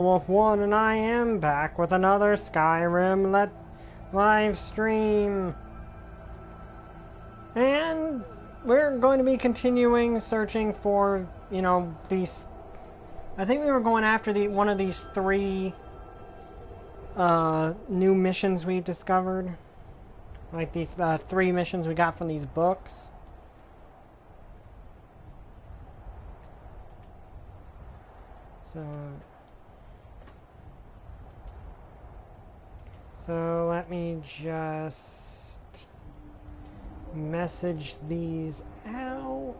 Wolf 1, and I am back with another Skyrim live stream. And we're going to be continuing searching for, these. I think we were going after one of these three new missions we've discovered. Like these three missions we got from these books. So let me just message these out.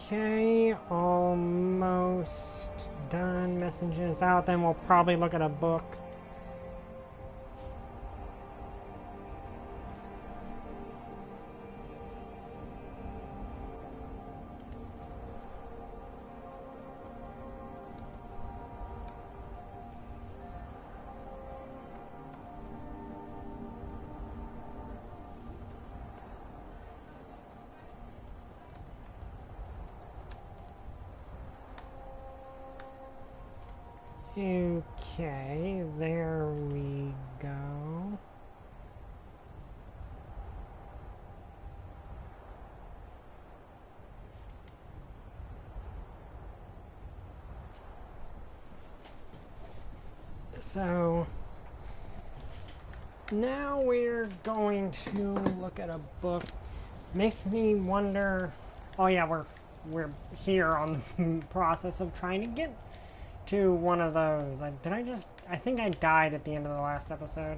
Okay, almost done. Messages out, then we'll probably look at a book. Okay, there we go. So now we're going to look at a book. Makes me wonder. Oh yeah, we're here on the process of trying to get to one of those. I think I died at the end of the last episode.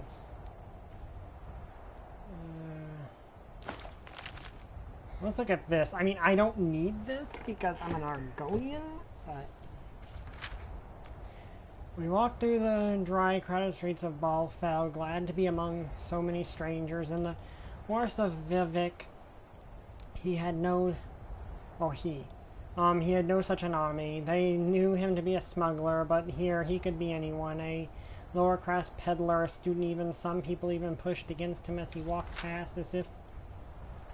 Let's look at this. I mean, I don't need this because I'm an Argonian, but we walked through the dry, crowded streets of Balfell, glad to be among so many strangers. In the forest of Vivek, he had no such anomaly. They knew him to be a smuggler, but here he could be anyone, a lower-class peddler, a student even. Some people even pushed against him as he walked past, as if,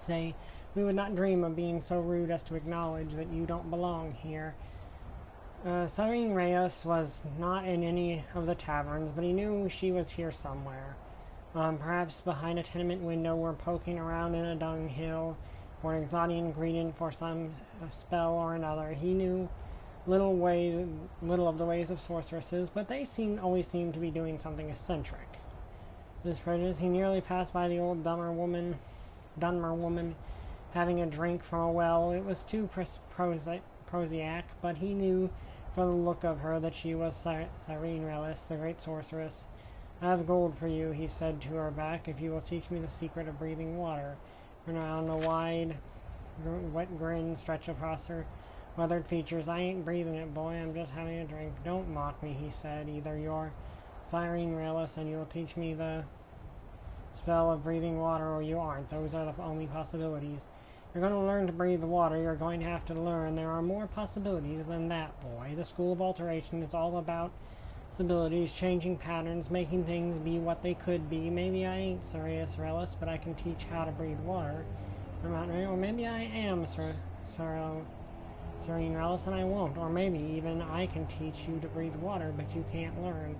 say, we would not dream of being so rude as to acknowledge that you don't belong here. Cyrene Reyes was not in any of the taverns, but he knew she was here somewhere. Perhaps behind a tenement window or poking around in a dunghill, or an exotic ingredient for some spell or another. He knew little of the ways of sorceresses, but they always seemed to be doing something eccentric. This prejudice, he nearly passed by the old Dunmer woman, having a drink from a well. It was too prosaic, but he knew from the look of her that she was Cyrene Reyes, the great sorceress. I have gold for you, he said to her back, if you will teach me the secret of breathing water. Around a wide, wet grin stretched across her weathered features. I ain't breathing it, boy. I'm just having a drink. Don't mock me, he said. Either you're Cyrene Reyes and you'll teach me the spell of breathing water, or you aren't. Those are the only possibilities. You're going to learn to breathe water. You're going to have to learn. There are more possibilities than that, boy. The School of Alteration is all about abilities, changing patterns, making things be what they could be. Maybe I ain't Cyrene Reyes, but I can teach how to breathe water. Or maybe I am Cyrene Reyes and I won't. Or maybe even I can teach you to breathe water, but you can't learn.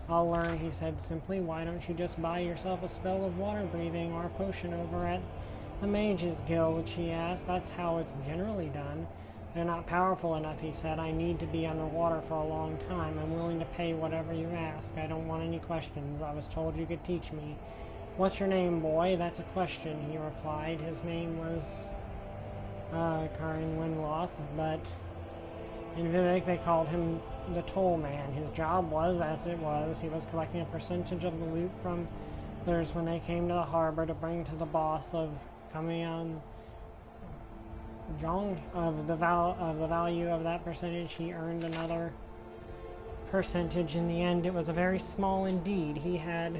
I'll learn, he said simply. Why don't you just buy yourself a spell of water breathing or a potion over at the Mages Guild, she asked. That's how it's generally done. They're not powerful enough, he said. I need to be underwater for a long time. I'm willing to pay whatever you ask. I don't want any questions. I was told you could teach me. What's your name, boy? That's a question, he replied. His name was Karin Winloth, but in Vivek they called him the Toll Man. His job was, as it was, he was collecting a percentage of the loot from others when they came to the harbor to bring to the boss of Kamian Jong. Of the value of that percentage, he earned another percentage. In the end, it was a very small indeed. He had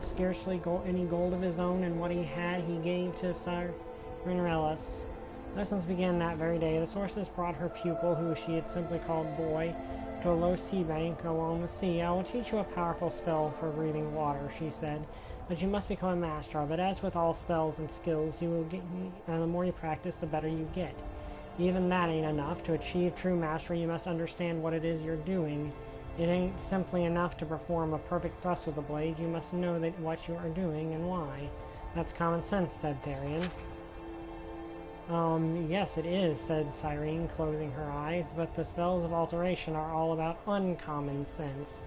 scarcely any gold of his own, and what he had he gave to Cyril. Lessons began that very day. The sorceress brought her pupil, who she had simply called Boy, to a low sea bank along the sea. I will teach you a powerful spell for breathing water, she said, but you must become a master of it. As with all spells and skills, you will get, the more you practice, the better you get. Even that ain't enough. To achieve true mastery, you must understand what it is you're doing. It ain't simply enough to perform a perfect thrust with the blade. You must know what you are doing and why. That's common sense, said Therian. Yes it is, said Cyrene, closing her eyes, but the spells of alteration are all about uncommon sense.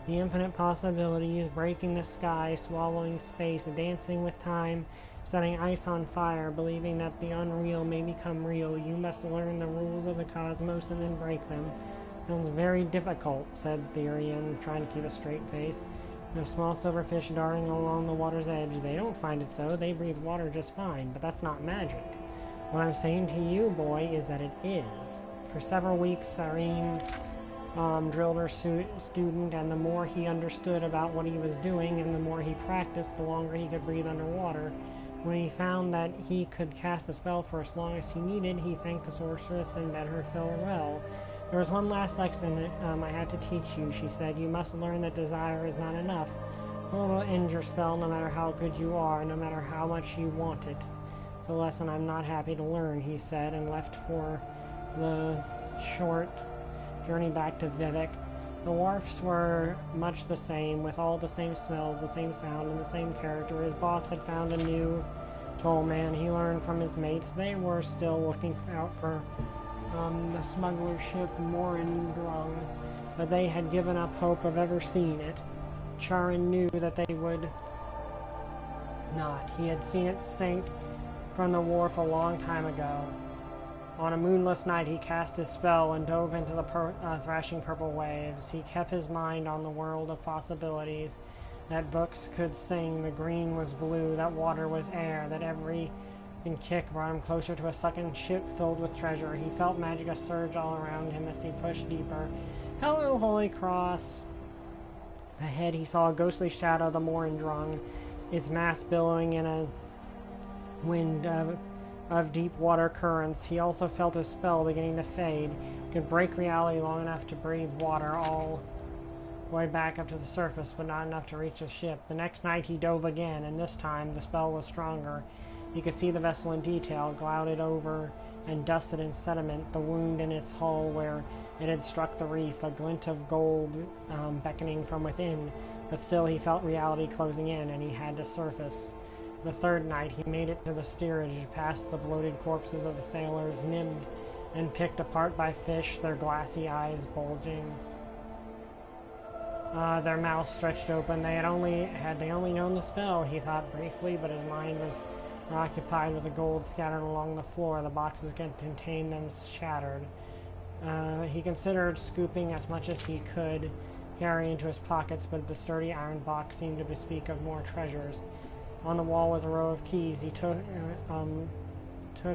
The infinite possibilities, breaking the sky, swallowing space, dancing with time, setting ice on fire, believing that the unreal may become real. You must learn the rules of the cosmos and then break them. Sounds very difficult, said Therian, trying to keep a straight face. No small silverfish darting along the water's edge. They don't find it so. They breathe water just fine, but that's not magic. What I'm saying to you, boy, is that it is. For several weeks, Cyrene drilled her student, and the more he understood about what he was doing and the more he practiced, the longer he could breathe underwater. When he found that he could cast a spell for as long as he needed, he thanked the sorceress and bade her farewell. There was one last lesson I had to teach you, she said. You must learn that desire is not enough. It will end your spell no matter how good you are, no matter how much you want it. It's a lesson I'm not happy to learn, he said, and left for the short journey back to Vivek. The wharfs were much the same, with all the same smells, the same sound, and the same character. His boss had found a new toll man. He learned from his mates they were still looking out for the smuggler ship Morindrung, but they had given up hope of ever seeing it. Charin knew that they would not. He had seen it sink from the wharf a long time ago. On a moonless night, he cast his spell and dove into the thrashing purple waves. He kept his mind on the world of possibilities, that books could sing, the green was blue, that water was air, that every kick brought him closer to a sunken ship filled with treasure. He felt magic surge all around him as he pushed deeper. Hello, Holy Cross! Ahead, he saw a ghostly shadow of the Morindrung, its mast billowing in a wind of deep water currents. He also felt his spell beginning to fade. Could break reality long enough to breathe water all the way back up to the surface, but not enough to reach the ship. The next night he dove again, and this time the spell was stronger. He could see the vessel in detail, clouded over and dusted in sediment, the wound in its hull where it had struck the reef, a glint of gold beckoning from within, but still he felt reality closing in, and he had to surface. The third night he made it to the steerage, past the bloated corpses of the sailors, nibbed and picked apart by fish, their glassy eyes bulging, their mouths stretched open. They had only known the spell, he thought briefly, but his mind was occupied with the gold scattered along the floor. The boxes that contained them shattered. He considered scooping as much as he could carry into his pockets, but the sturdy iron box seemed to bespeak of more treasures. On the wall was a row of keys. He took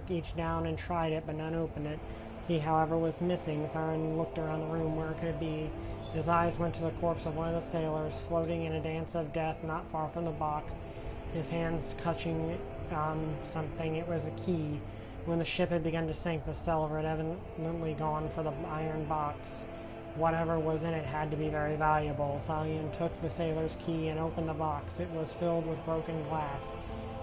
each down and tried it, but none opened it. Key, however, was missing. Theron looked around the room where it could be. His eyes went to the corpse of one of the sailors, floating in a dance of death not far from the box, his hands clutching something. It was a key. When the ship had begun to sink, the sailor had evidently gone for the iron box. Whatever was in it had to be very valuable. Salian took the sailor's key and opened the box. It was filled with broken glass.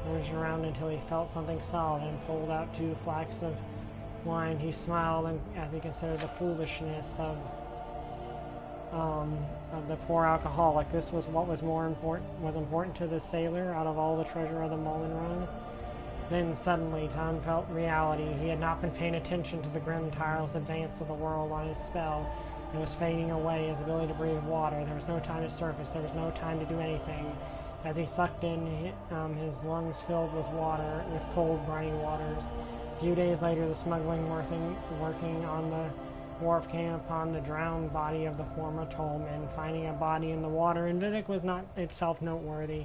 He reached around until he felt something solid and pulled out 2 flasks of wine. He smiled as he considered the foolishness of of the poor alcoholic. This was what was important to the sailor out of all the treasure of the Mullen Run. Then suddenly Tom felt reality. He had not been paying attention to the grim, tireless advance of the world on his spell. It was fading away, his ability to breathe water. There was no time to surface. There was no time to do anything. As he sucked in, his lungs filled with water, with cold, briny waters. A few days later, the smuggling working on the wharf came upon the drowned body of the former tollman. Finding a body in the water in Vidic was not itself noteworthy,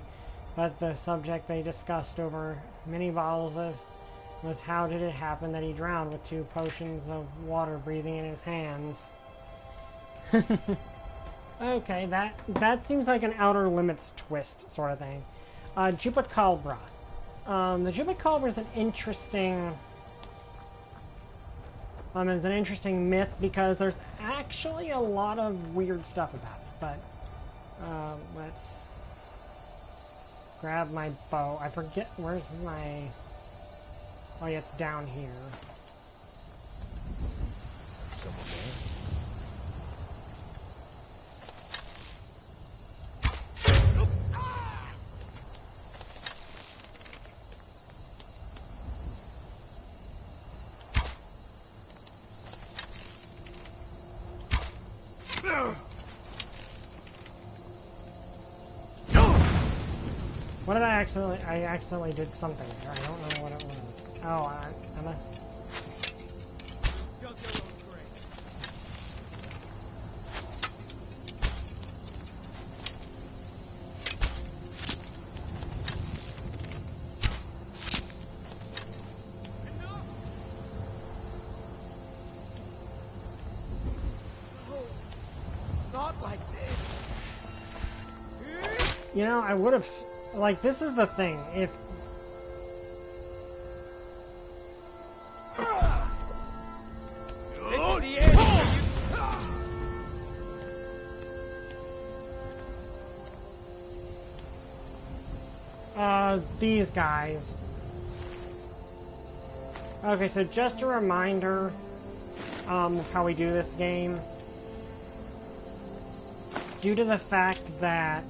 but the subject they discussed over many bottles was how did it happen that he drowned with 2 potions of water breathing in his hands. Okay, that seems like an Outer Limits twist sort of thing. Chupacabra. The Chupacabra is an interesting... it's an interesting myth because there's actually a lot of weird stuff about it, but let's grab my bow. I forget, where's my... Oh yeah, it's down here. Someone there? What did I accidentally did something there. I don't know what it was. Oh, I'm a... Not like this. You know, I would have... Like, this is the thing. If... This is the end. These guys. Okay, so just a reminder, of how we do this game. Due to the fact that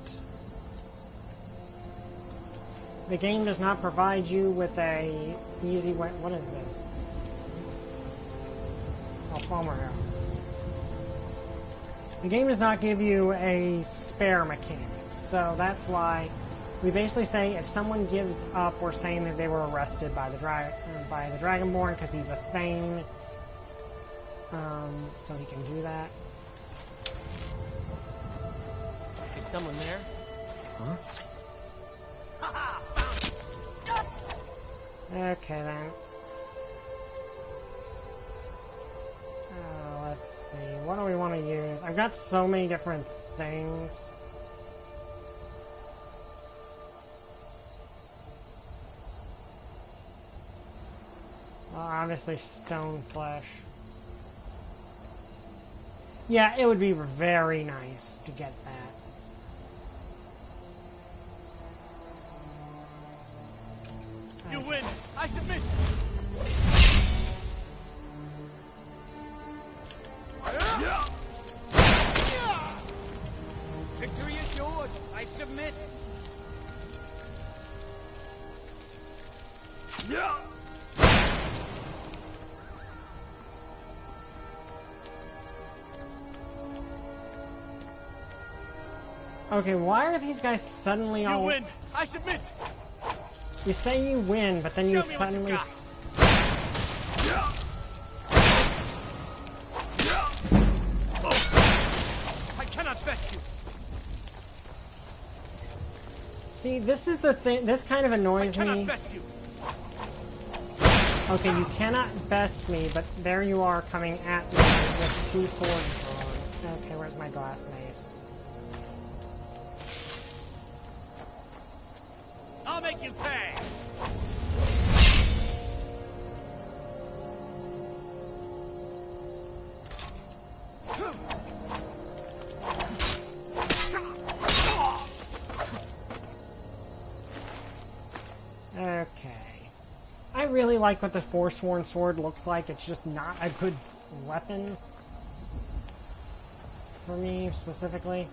the game does not provide you with a easy way. What is this? Oh, Palmer here. The game does not give you a spare mechanic, so that's why we basically say if someone gives up, we're saying that they were arrested by the Dragonborn because he's a Thane, so he can do that. Is someone there? Huh? Okay then. Let's see. What do we want to use? I've got so many different things. Well, obviously stone flesh. Yeah, it would be very nice to get that. You win! I submit! Victory is yours! I submit! Okay, why are these guys suddenly all... You win! I submit! You say you win, but then you suddenly... I cannot best you! See, this is the thing, this kind of annoys me. Best you. Okay, you cannot best me, but there you are coming at me with 2 swords drawn. Okay, where's my glass mace? I'll make you pay! Okay. I really like what the Forsworn Sword looks like. It's just not a good weapon. for me specifically.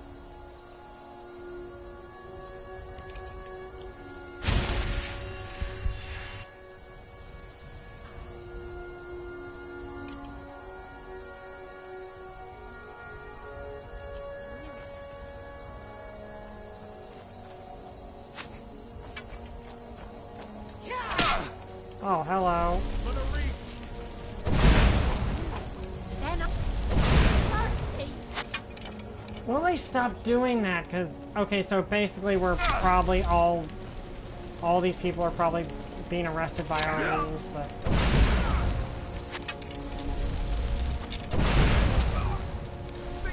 Oh, hello. Will they stop doing that? Because, okay, so basically we're probably all these people are probably being arrested by our rules, but...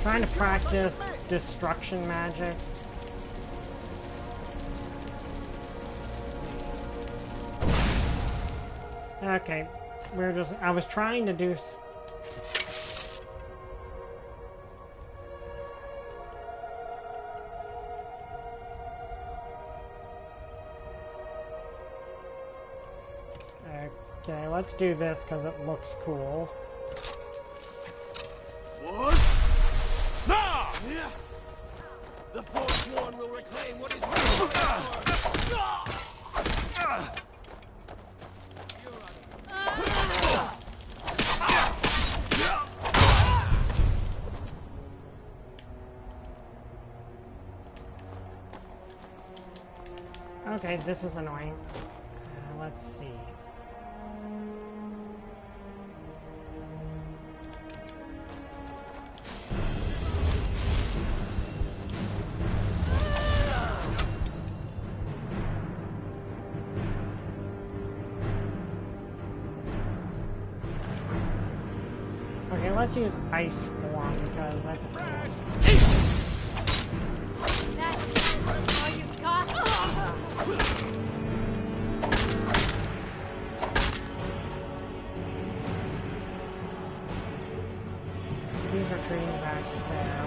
Trying to practice destruction magic. Okay, I was trying to do... Okay, let's do this because it looks cool. What? Ah! The Forsworn will reclaim what is Okay, this is annoying. Let's see. Okay, let's use ice form because that's a cool. That's all you got? He's retreating back there.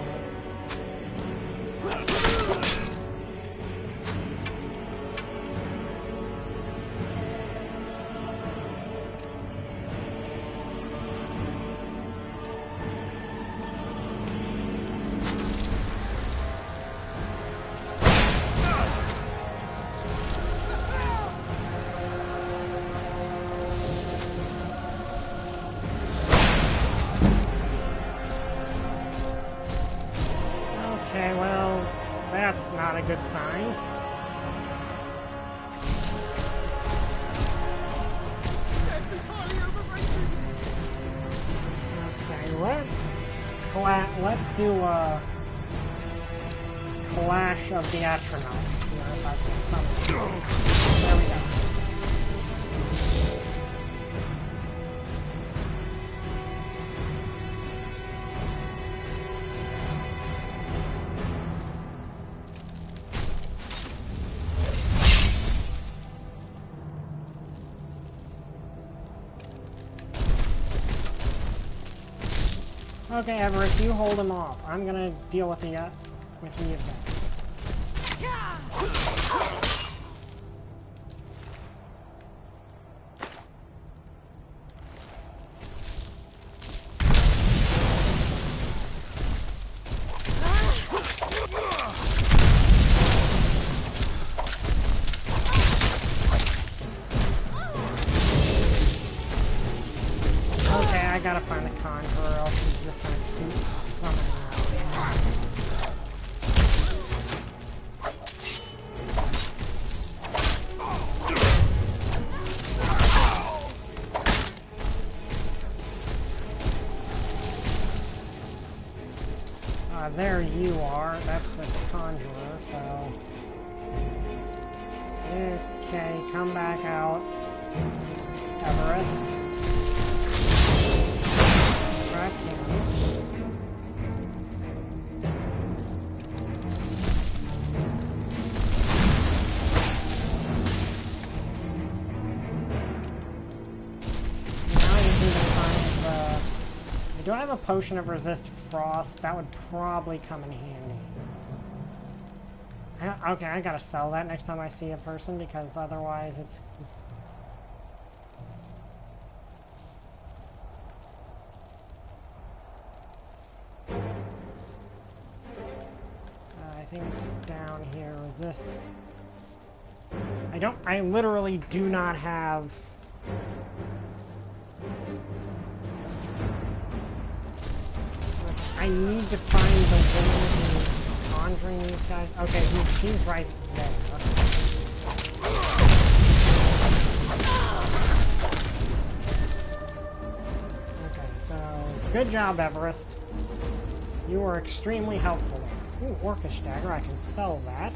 Okay, well, that's not a good sign. Okay, let's do a Clash of the Astronauts. There we go. Okay, Everett, you hold him off. I'm gonna deal with the event. Okay, I gotta find the Conjurer, else he's just gonna keep summoning out. There you are. That's the Conjurer, so... Okay, come back out, Everest. Track him. Do I have a potion of resist frost? That would probably come in handy. Okay, I gotta sell that next time I see a person because otherwise it's... I literally do not have... I need to find the woman who's conjuring these guys. Okay, he's right there. Okay, so good job, Everest. You were extremely helpful there. Ooh, Orcish dagger, I can sell that.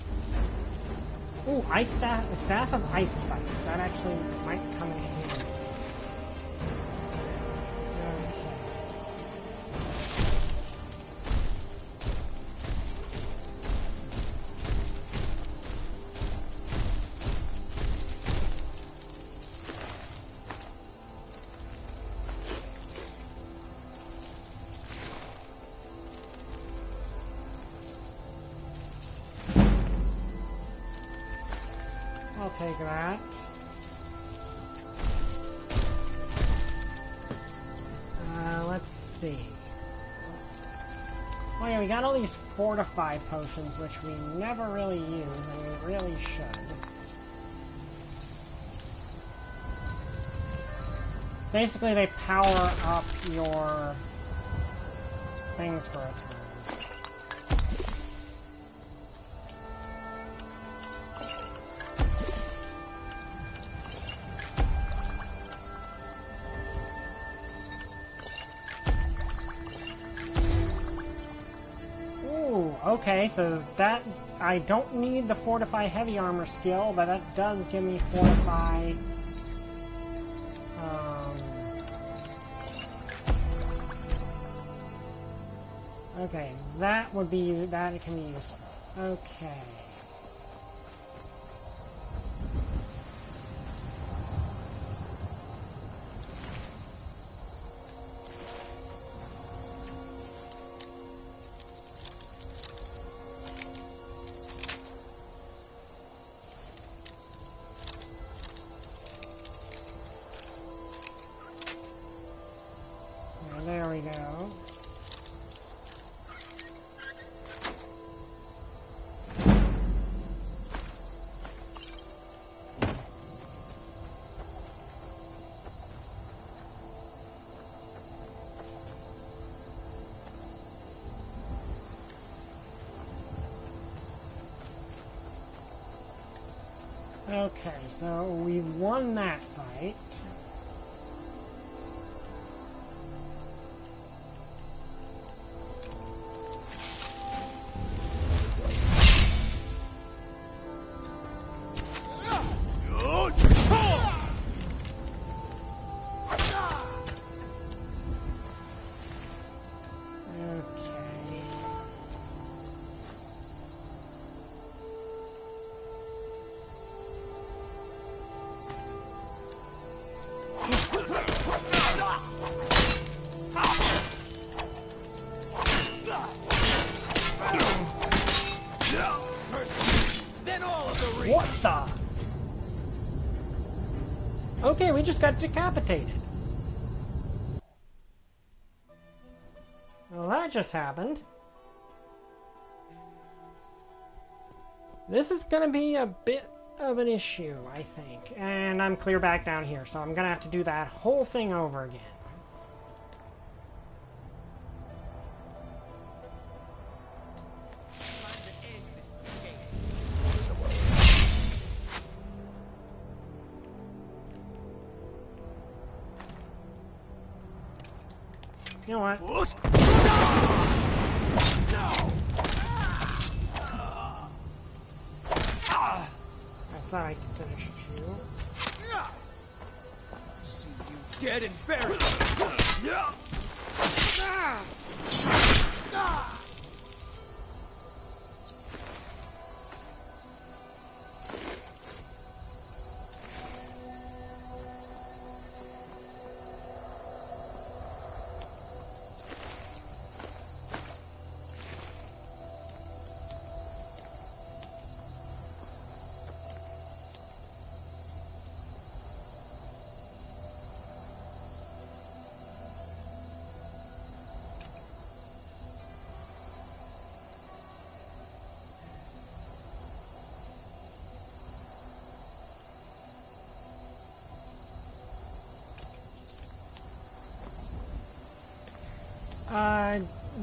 Ooh, ice staff of ice spikes. That actually might come in handy. I'll take that. Let's see. Oh yeah, we got all these fortify potions, which we never really use, and we really should. Basically, they power up your things for a turn. Okay, so that, I don't need the Fortify Heavy Armor skill, but that does give me Fortify, okay, that can be useful. Okay. There we go. Okay, so we won that fight. What the? Okay, we just got decapitated. Well, that just happened. This is gonna be a bit of an issue, I think. And I'm clear back down here, so I'm gonna have to do that whole thing over again. You know what? I thought I could finish you. See you dead and buried.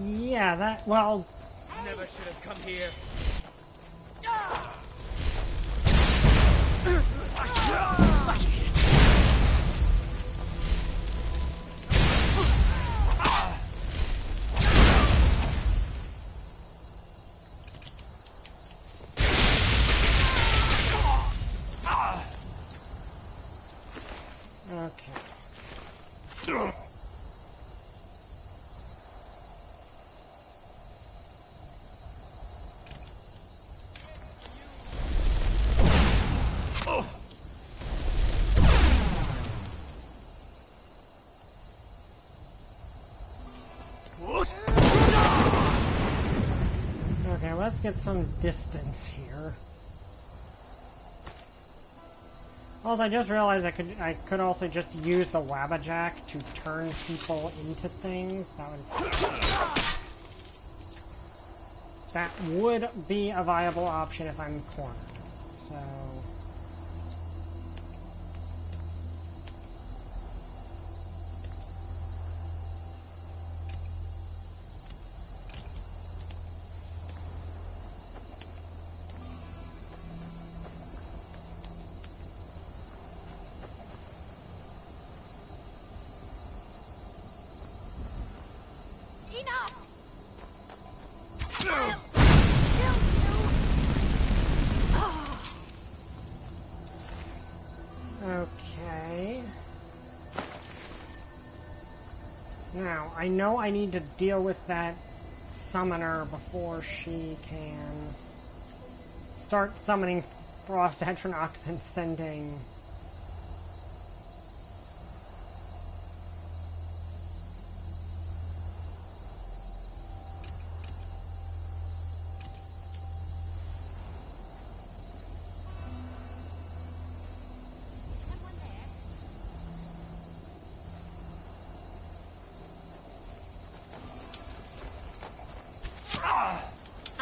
Yeah, that, well... Never should have come here. Okay. Okay, let's get some distance here. Also, I just realized I could also just use the Wabbajack to turn people into things. That would be a viable option if I'm cornered. So... Okay. Now, I know I need to deal with that summoner before she can start summoning Frost Atronachs and sending...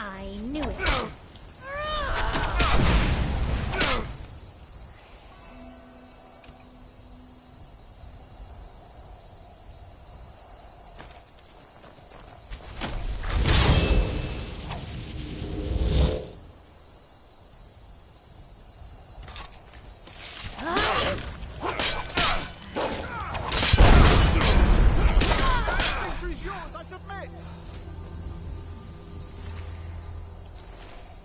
I knew it. Victory's yours, I submit!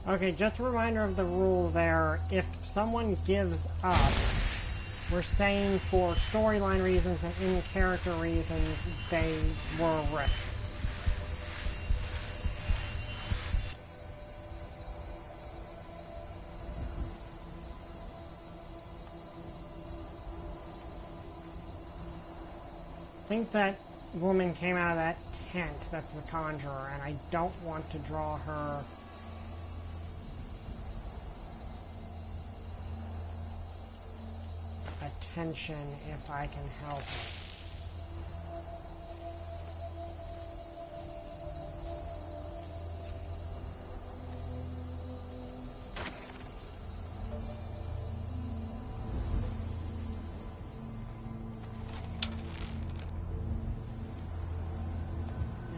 Okay, just a reminder of the rule there. If someone gives up, we're saying for storyline reasons and in-character reasons, they were arrested. I think that woman came out of that tent, that's the Conjurer, and I don't want to draw her... attention if I can help it.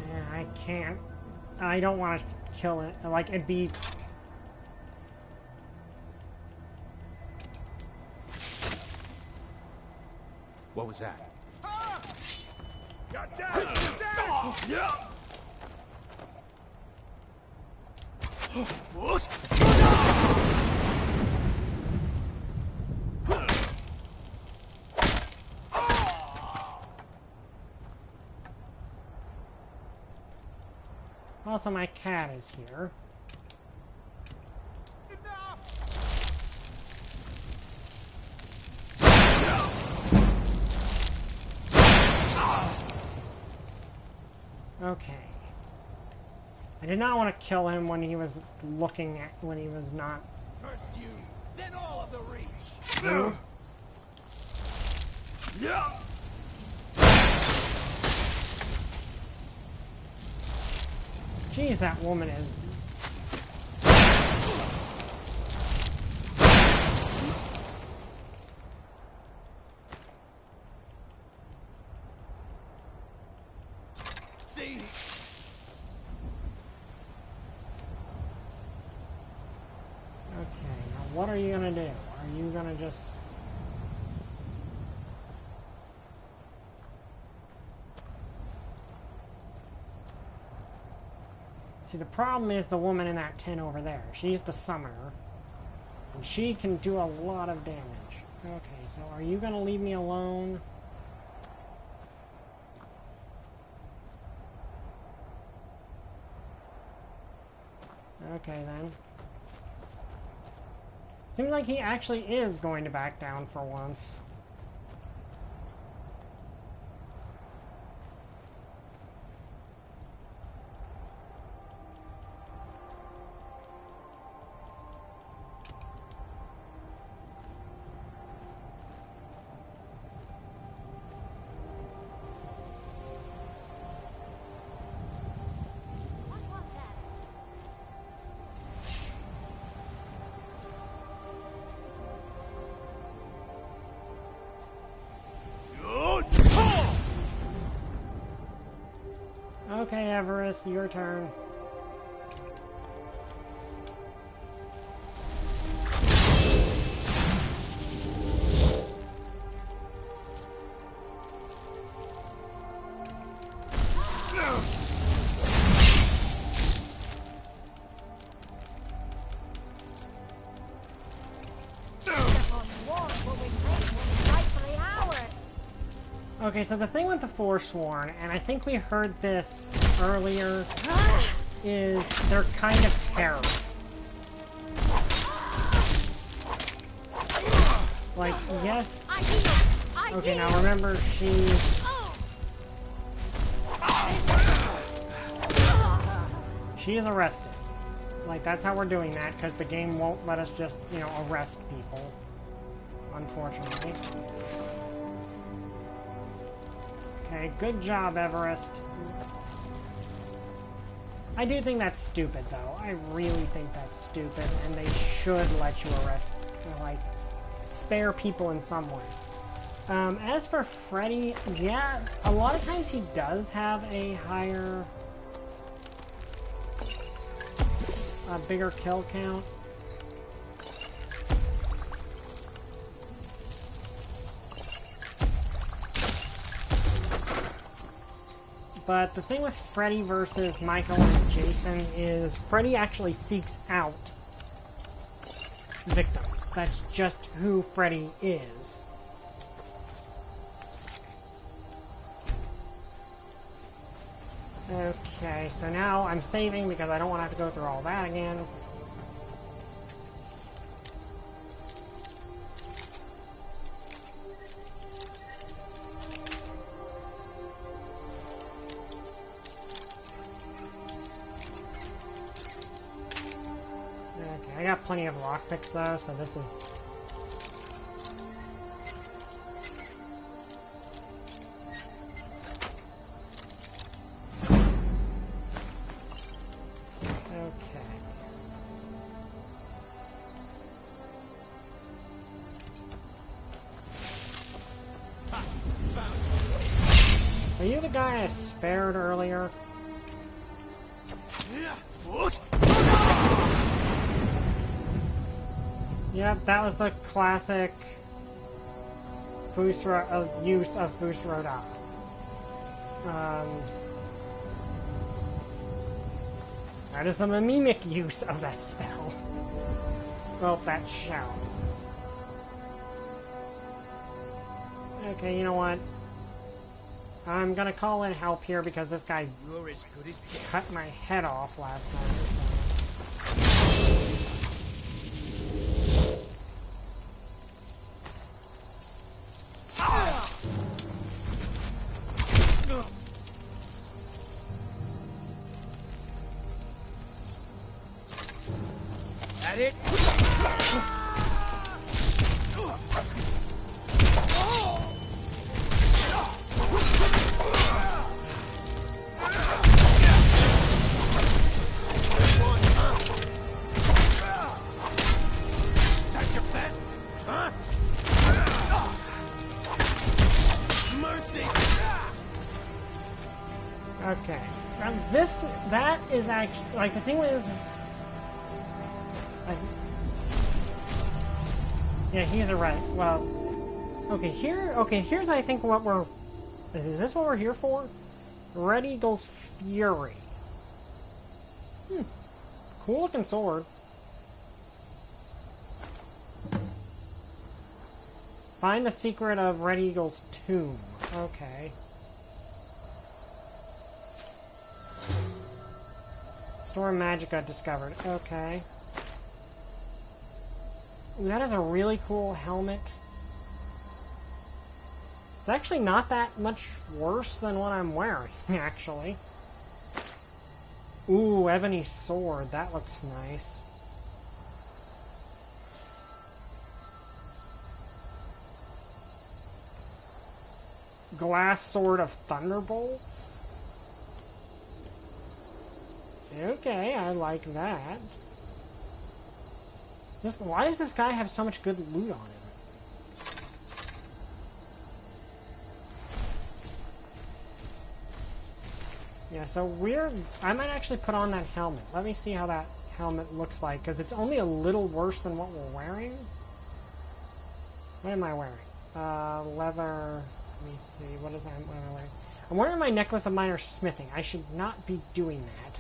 Yeah, I can't. I don't want to kill it. Like, it'd be... What was that? Got down! Also, my cat is here. Okay. I did not want to kill him when he was looking at, when he was not... First you, then all of the reach! Jeez, that woman is... See? what are you gonna do? Are you gonna just... See, the problem is the woman in that tent over there. She's the summoner. And she can do a lot of damage. Okay, so are you gonna leave me alone? Okay, then. Seems like he actually is going to back down for once. Okay, Everest, your turn. Okay, so the thing with the Forsworn, and I think we heard this earlier, is they're kind of terrorists. Like, yes... Okay, now remember, she is arrested. Like, that's how we're doing that, because the game won't let us just, you know, arrest people. Unfortunately. Okay, good job, Everest. I do think that's stupid, though. I really think that's stupid, and they should let you arrest, you know, like, spare people in some way. As for Freddy, yeah, a lot of times he does have a higher, a bigger kill count. But the thing with Freddy versus Michael and Jason is Freddy actually seeks out victims. That's just who Freddy is. Okay, so now I'm saving because I don't want to have to go through all that again. I got plenty of lockpicks though, so this is... Okay. Are you the guy I spared earlier? Yep, that was the classic use of Fusroda. That is the mimic use of that spell. Well, that shout. Okay, you know what? I'm gonna call in help here because this guy cut my head off last time. It. Okay. Now that is actually, like, the thing is, Yeah, he's right. Well, okay, here's I think what we're... Is this what we're here for? Red Eagle's Fury. Cool looking sword. Find the secret of Red Eagle's tomb. Okay. Store Magica discovered. Okay. Ooh, that is a really cool helmet. It's actually not that much worse than what I'm wearing, actually. Ooh, ebony sword. That looks nice. Glass sword of thunderbolts. Okay, I like that. Why does this guy have so much good loot on him? Yeah, so I might actually put on that helmet. Let me see how that helmet looks like, because it's only a little worse than what we're wearing. What am I wearing? Leather. Let me see. What am I wearing? I'm wearing my necklace of minor smithing. I should not be doing that.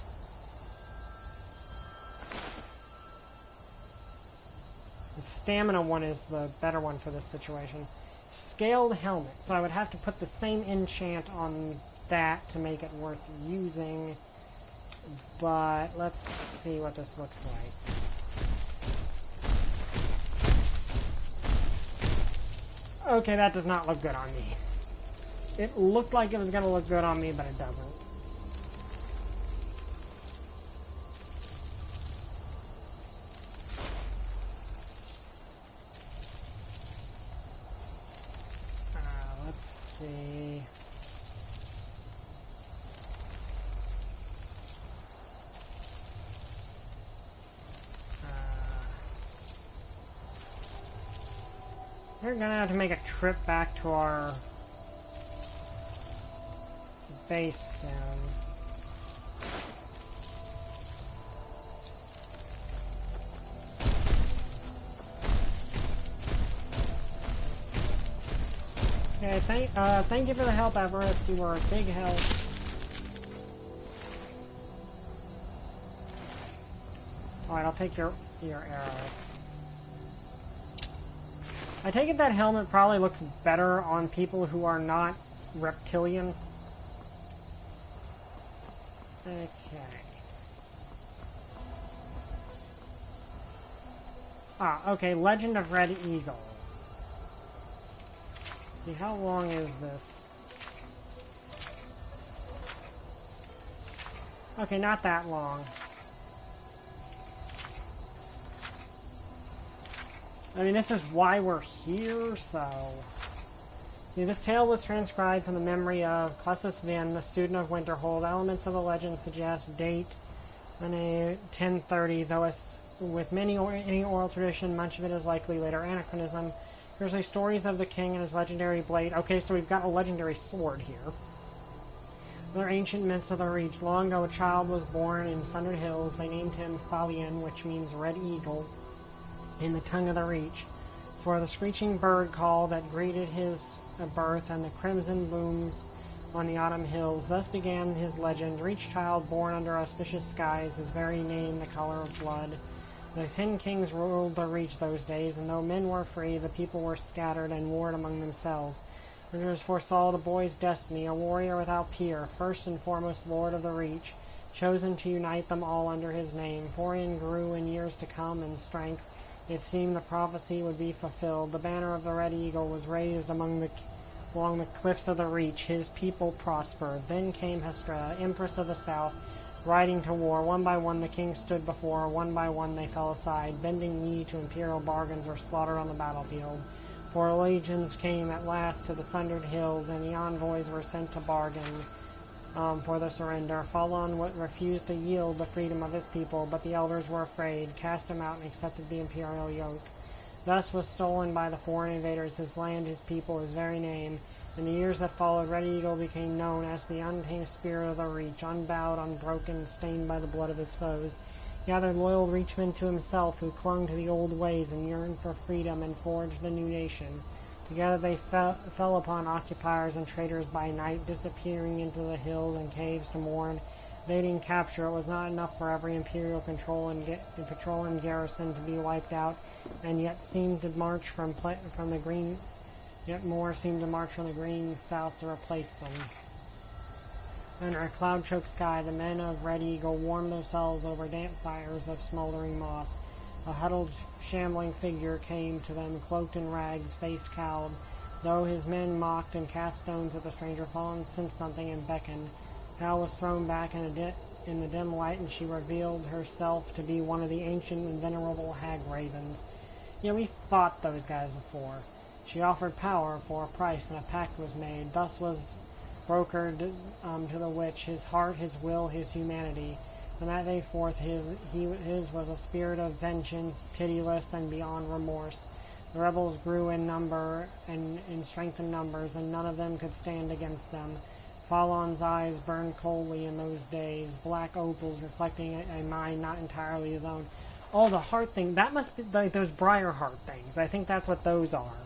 The stamina one is the better one for this situation. Scaled helmet. So I would have to put the same enchant on that to make it worth using. But let's see what this looks like. Okay, that does not look good on me. It looked like it was going to look good on me, but it doesn't. Let's see. We're going to have to make a trip back to our base soon. Okay, thank you for the help, Everest. You were a big help. Alright, I'll take your arrow. I take it that helmet probably looks better on people who are not reptilian. Okay. Okay, Legend of Red Eagle. See, how long is this? Okay, not that long. I mean, this is why we're here, so... See, this tale was transcribed from the memory of Clussus Vin, the student of Winterhold. Elements of the legend suggest date on a 1030, though with any oral tradition, much of it is likely later anachronism. Usually stories of the king and his legendary blade. Okay, so we've got a legendary sword here. Other ancient myths of the Reach. Long ago, a child was born in Sundered Hills. They named him Thalion, which means Red Eagle, in the tongue of the Reach, for the screeching bird call that greeted his birth and the crimson blooms on the autumn hills. Thus began his legend. Reach child born under auspicious skies, his very name the color of blood. The 10 kings ruled the Reach those days, and though men were free, the people were scattered and warred among themselves. Rulers foresaw the boy's destiny, a warrior without peer, first and foremost lord of the Reach, chosen to unite them all under his name. Forian grew in years to come in strength. It seemed the prophecy would be fulfilled. The banner of the Red Eagle was raised along the cliffs of the Reach. His people prospered. Then came Hestra, empress of the south, riding to war. One by one the kings stood before. One by one they fell aside, bending knee to imperial bargains or slaughtered on the battlefield. For legions came at last to the Sundered Hills, and the envoys were sent to bargain for the surrender. Falun refused to yield the freedom of his people, but the elders were afraid, cast him out, and accepted the imperial yoke. Thus was stolen by the foreign invaders his land, his people, his very name. In the years that followed, Red Eagle became known as the untamed spirit of the Reach, unbowed, unbroken, stained by the blood of his foes. gathered loyal reachmen to himself who clung to the old ways and yearned for freedom and forged a new nation. Together they fell upon occupiers and traitors by night, disappearing into the hills and caves to mourn. Evading capture, it was not enough for every imperial patrol and garrison to be wiped out, and yet seemed to march from the green. Yet more seemed to march from the green south to replace them. Under a cloud-choked sky, the men of Red Eagle warmed themselves over damp fires of smoldering moss. A huddled, shambling figure came to them, cloaked in rags, face cowled. Though his men mocked and cast stones at the stranger, Fallen sensed something and beckoned. Hal was thrown back in the dim light, and she revealed herself to be one of the ancient and venerable Hag Ravens. Yeah, we fought those guys before. She offered power for a price, and a pact was made. Thus was brokered to the witch his heart, his will, his humanity. From that day forth, his was a spirit of vengeance, pitiless and beyond remorse. The rebels grew in number and in strength and numbers, and none of them could stand against them. Falon's eyes burned coldly in those days, black opals reflecting a mind not entirely his own. Oh, the heart thing, that must be like those briar heart things. I think that's what those are.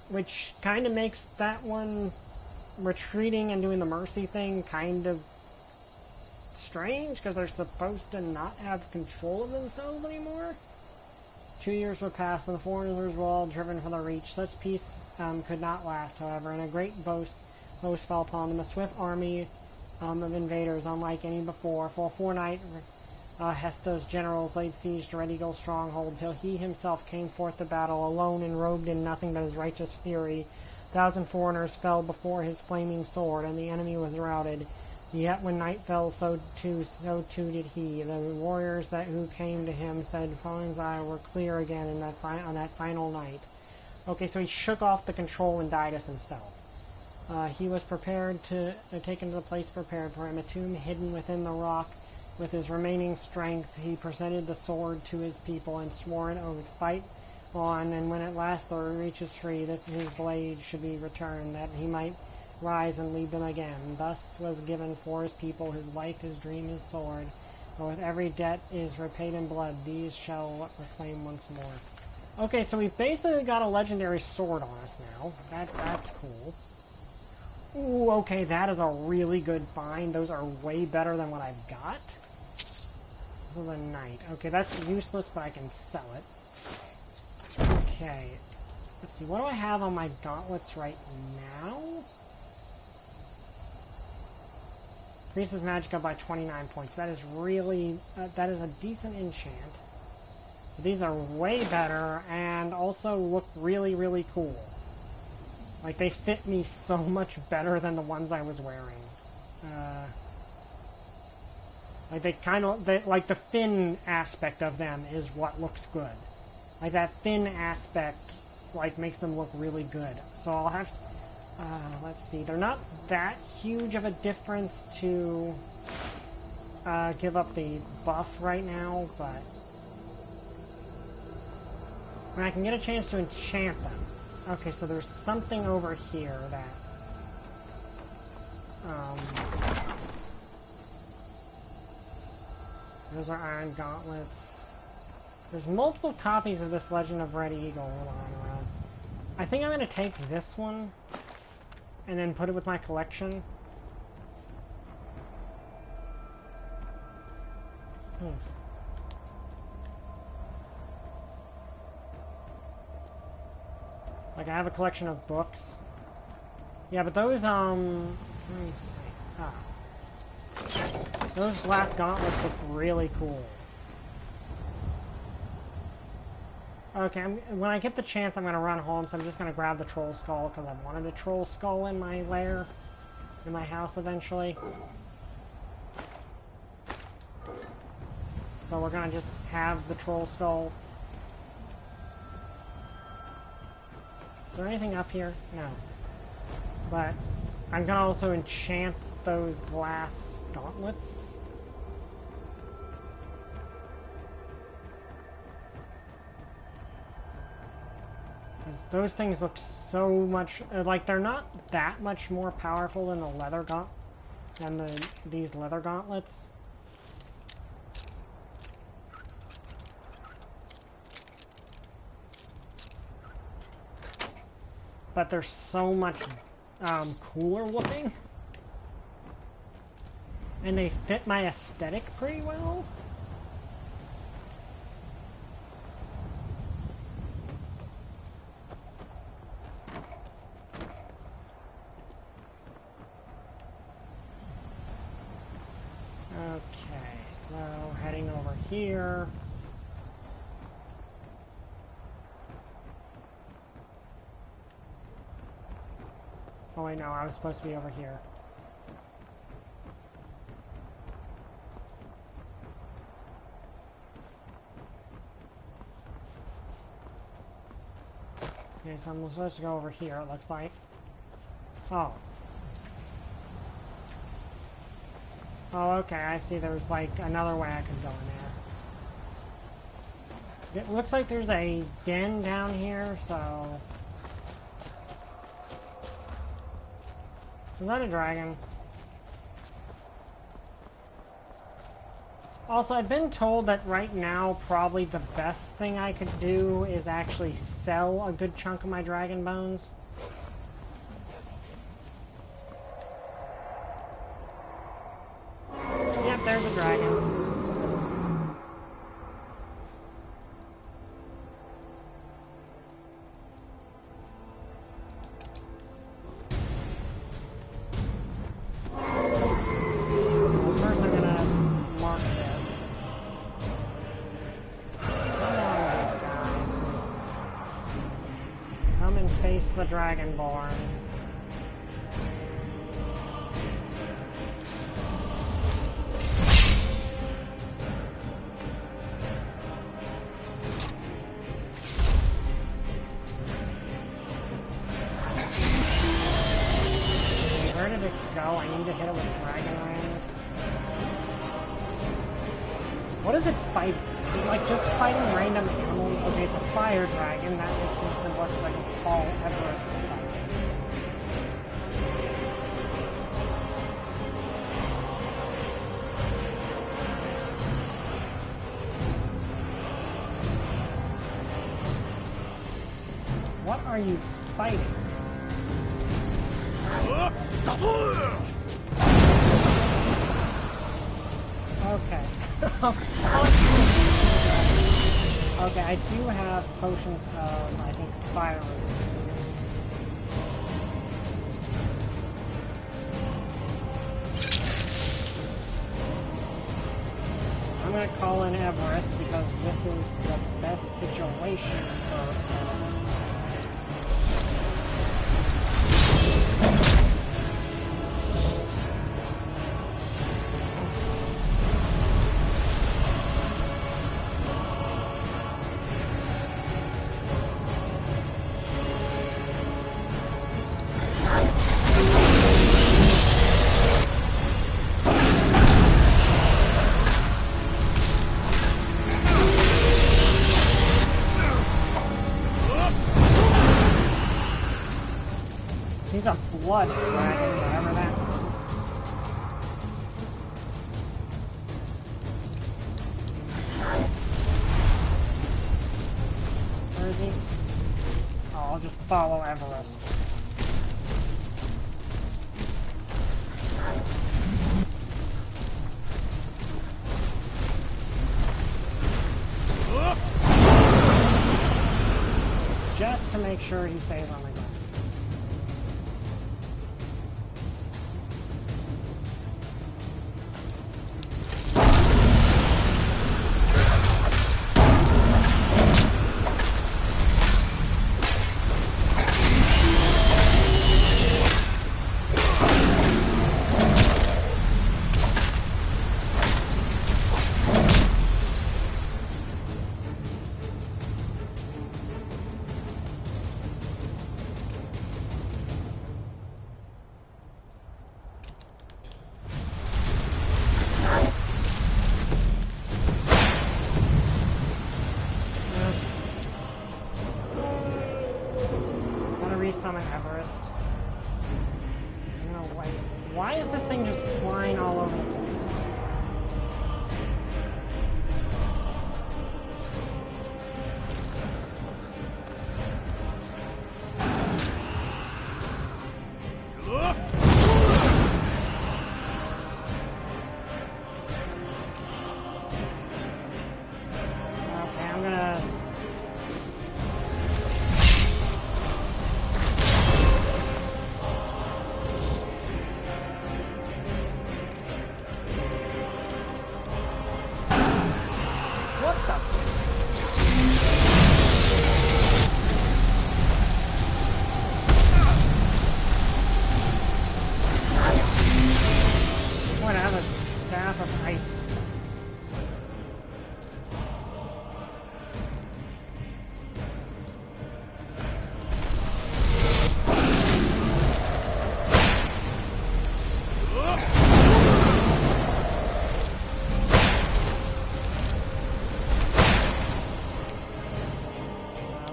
Which kind of makes that one retreating and doing the mercy thing kind of strange, because they're supposed to not have control of themselves anymore. 2 years were passed, and the foreigners were all driven from the reach. Such peace could not last, however, and a great boast fell upon them. A swift army of invaders, unlike any before. For a fortnight, Hesta's generals laid siege to Red Eagle's stronghold, till he himself came forth to battle, alone and robed in nothing but his righteous fury. 1,000 foreigners fell before his flaming sword, and the enemy was routed. Yet when night fell, so too did he. The warriors who came to him said Fawn's eye were clear again on that final night. Okay, so he shook off the control and died as himself. He was prepared to taken to the place prepared for him, a tomb hidden within the rock. With his remaining strength, he presented the sword to his people and swore an oath, fight on, and when at last the reach is free, that his blade should be returned, that he might rise and lead them again. Thus was given for his people his life, his dream, his sword. For with every debt is repaid in blood, these shall reclaim once more. Okay, so we've basically got a legendary sword on us now. That's cool. Ooh, okay, that is a really good find. Those are way better than what I've got. This is a knight. Okay, that's useless, but I can sell it. Okay. Let's see, what do I have on my gauntlets right now? Increases magicka by 29 points. That is really, that is a decent enchant. These are way better, and also look really, really cool. Like, they fit me so much better than the ones I was wearing. Like, they kind of, like, the thin aspect of them is what looks good. Like, that thin aspect, like, makes them look really good. So I'll have, let's see, they're not that huge of a difference to give up the buff right now, but when I can get a chance to enchant them. Okay, so there's something over here that those are iron gauntlets. There's multiple copies of this Legend of Red Eagle lying around. I think I'm going to take this one and then put it with my collection. Like, I have a collection of books. Yeah, but those, let me see. Those glass gauntlets look really cool. Okay, when I get the chance, I'm going to run home, so I'm just going to grab the troll skull, because I've wanted a troll skull in my lair, in my house eventually. So we're going to just have the troll skull. Is there anything up here? No. But I'm going to also enchant those glass gauntlets. Those things look so much, like, they're not that much more powerful than the leather these leather gauntlets. but they're so much cooler looking. And they fit my aesthetic pretty well. Okay, so heading over here. Oh wait, no, I was supposed to be over here. Okay, so I'm supposed to go over here, it looks like. Oh. Oh, okay, I see there's like another way I could go in there. It looks like there's a den down here, so... Is that a dragon? Also, I've been told that right now, probably the best thing I could do is actually sell a good chunk of my dragon bones. Yep, there's a dragon. The Dragonborn. Where did it go? I need to hit it with Dragon Ring. What is it fighting? Like just fighting random animals? Okay, it's a fire dragon. That makes me think looks like a tall Everest fighting. What are you fighting? Okay. Okay, I do have potions of, I think, fire roots. I'm gonna call in Everest because this is the best situation for Everest. He's a blood dragon, whatever that means. Where is he? Oh, I'll just follow Everest. Just to make sure he stays on the ground. Summon Everest. No, wait. Why is this thing just flying all over the place?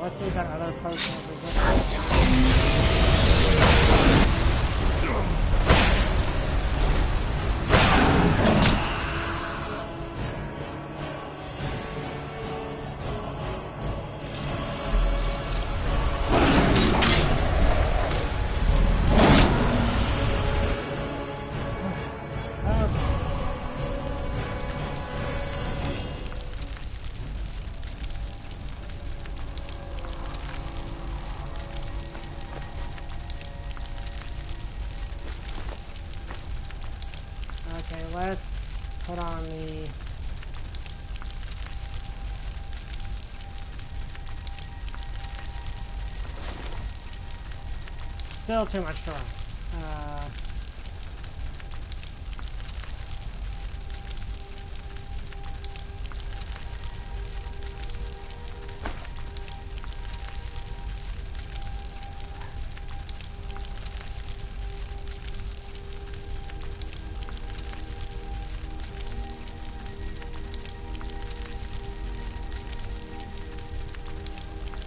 let's use that other potion of resistance. Okay, let's put on the... Still too much to run.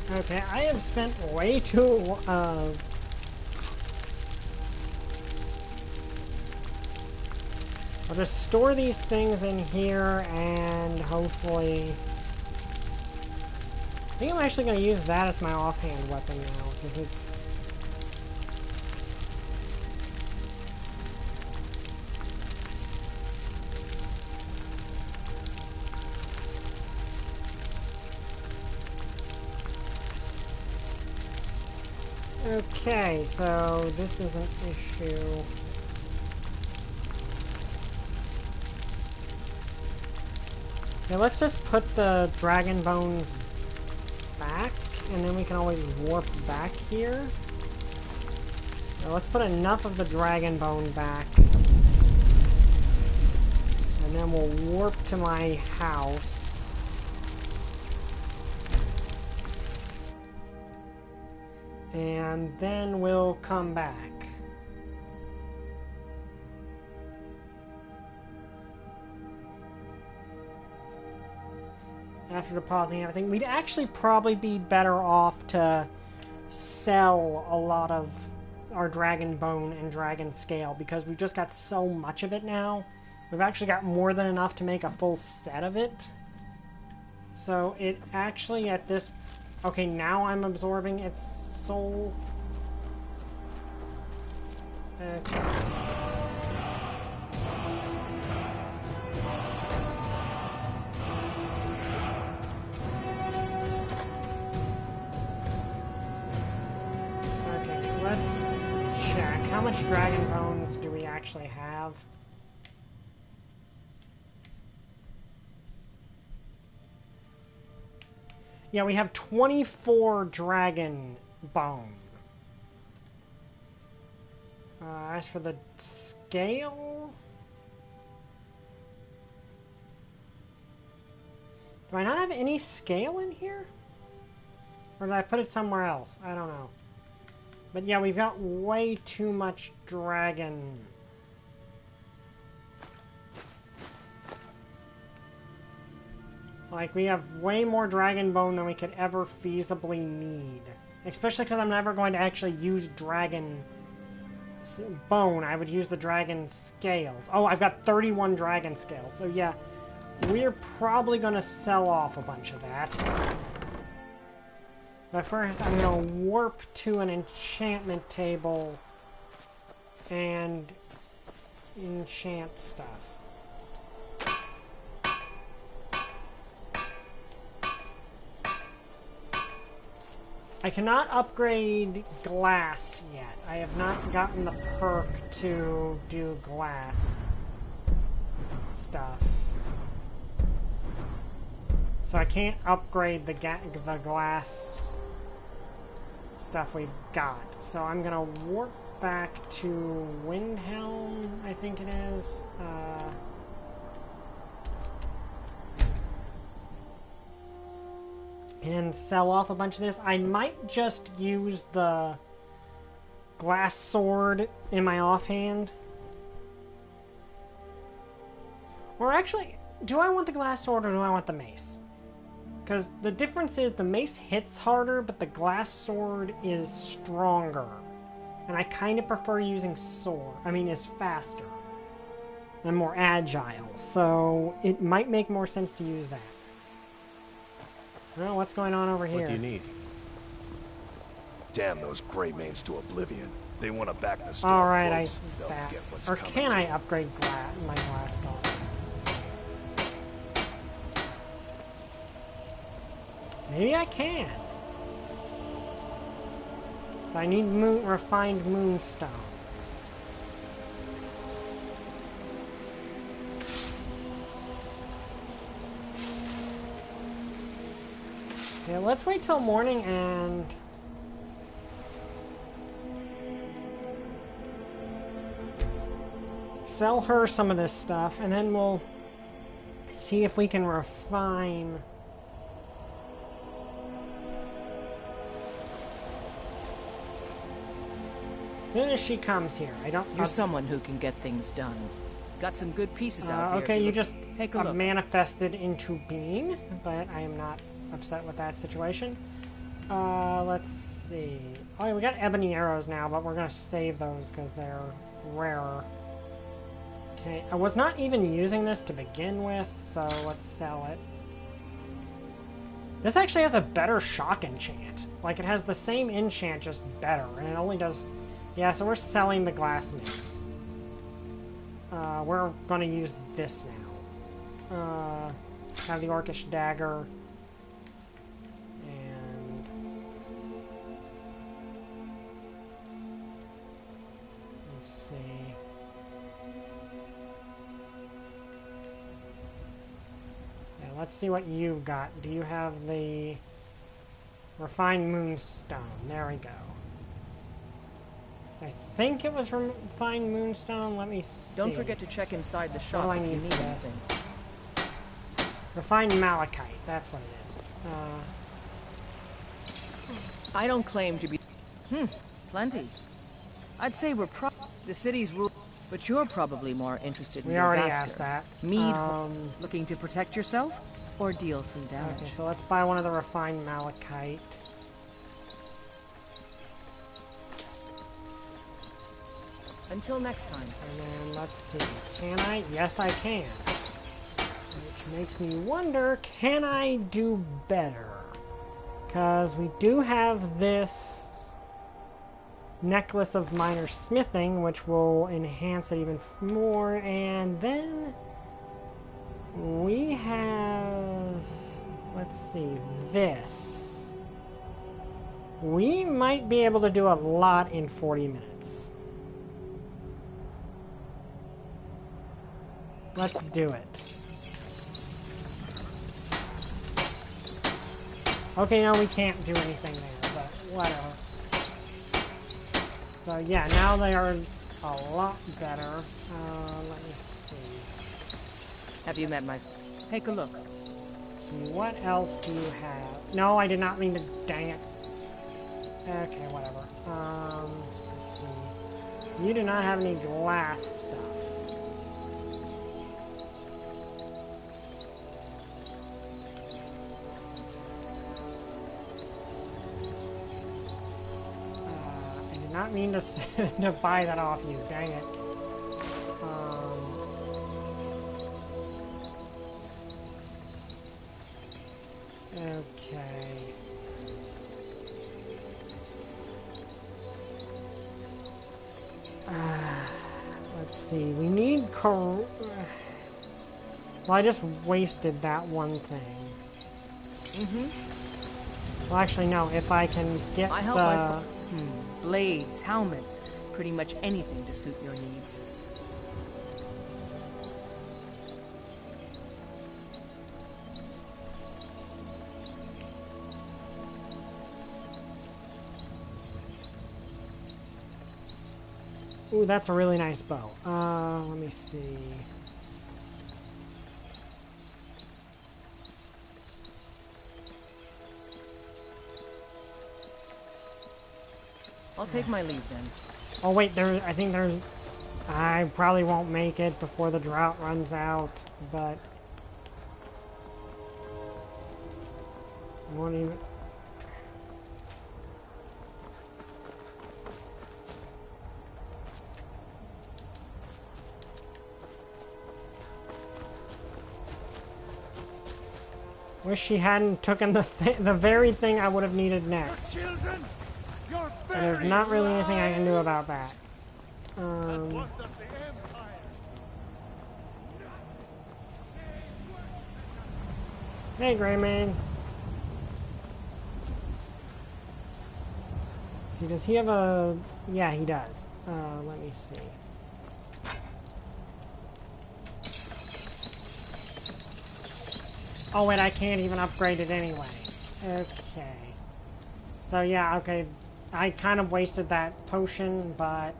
Okay, I have spent way too, I'll just store these things in here and hopefully... I think I'm actually going to use that as my offhand weapon now, because it's... Okay, so this is an issue. Yeah, let's just put the dragon bones back, and then we can always warp back here. Now let's put enough of the dragon bone back. And then we'll warp to my house. And then we'll come back. After depositing everything, we'd actually probably be better off to sell a lot of our dragon bone and dragon scale, because we've just got so much of it now. We've actually got more than enough to make a full set of it. So it actually at this... Okay, now I'm absorbing its soul. Okay. Okay, let's check. How much dragon bones do we actually have? Yeah, we have 24 dragon bone. As for the scale... Do I not have any scale in here? Or did I put it somewhere else? I don't know. But yeah, we've got way too much dragon. Like, we have way more dragon bone than we could ever feasibly need. Especially because I'm never going to actually use dragon bone. I would use the dragon scales. Oh, I've got 31 dragon scales. So yeah, we're probably going to sell off a bunch of that. But first, I'm going to warp to an enchantment table and enchant stuff. I cannot upgrade glass yet. I have not gotten the perk to do glass stuff. So I can't upgrade the glass stuff we've got. So I'm gonna warp back to Windhelm, I think it is. And sell off a bunch of this. I might just use the glass sword in my offhand. Or actually, do I want the glass sword or do I want the mace? Because the difference is the mace hits harder, but the glass sword is stronger. And I kind of prefer using sword. I mean, it's faster and more agile. So it might make more sense to use that. Well, what's going on over here? What do you need? Damn those gray mains to oblivion. They want to back the storm. Alright, They'll get what's or coming can to I them. upgrade my glass dog? Maybe I can. But I need refined moonstone. Yeah, let's wait till morning and sell her some of this stuff, and then we'll see if we can refine. As soon as she comes here, I don't. You're someone who can get things done. Got some good pieces out here. Okay, you just take a look. manifested into being, but I am not upset with that situation. Let's see. Oh, yeah, we got ebony arrows now, but we're gonna save those because they're rarer. Okay, I was not even using this to begin with, so let's sell it. This actually has a better shock enchant. Like, it has the same enchant, just better, and it only does... Yeah, so we're selling the glass mace. We're gonna use this now. Have the orcish dagger. And... let's see... Yeah, let's see what you've got. Do you have the refined moonstone? There we go. I think it was refined moonstone. Let me see. Don't forget to check inside the shop I if you need need this? anything. Refined malachite. That's what it is. I don't claim to be... plenty. I'd say we're the city's rule, but you're probably more interested in We your already Vasker. asked that. Mead, looking to protect yourself or deal some damage? Okay, so let's buy one of the refined malachite. Until next time. And then let's see. Can I? Yes, I can. Which makes me wonder, can I do better? Because we do have this necklace of minor smithing, which will enhance it even more. And then we have, let's see, this. We might be able to do a lot in 40 minutes. Let's do it. Okay, no, we can't do anything there, but whatever. So yeah, now they are a lot better. Let me see. Have you met my... Take a look. See, what else do you have? No, I did not mean to... Dang it. Okay, whatever. Let's see. You do not have any glass stuff. Not mean to to buy that off you, dang it. Okay. Let's see, we need well, I just wasted that one thing. Well, actually, no, if I can get I help my blades, helmets, pretty much anything to suit your needs. Ooh, that's a really nice bow. Let me see. I'll take my leave then. Oh wait, I think there's... I probably won't make it before the drought runs out, but... Won't even... Wish she hadn't taken the very thing I would have needed next. Children, you're But there's not really anything I can do about that. Hey, Greymane. See, does he have a... Yeah, he does. Let me see. Oh, wait, I can't even upgrade it anyway. Okay. So, yeah, okay. I kind of wasted that potion, but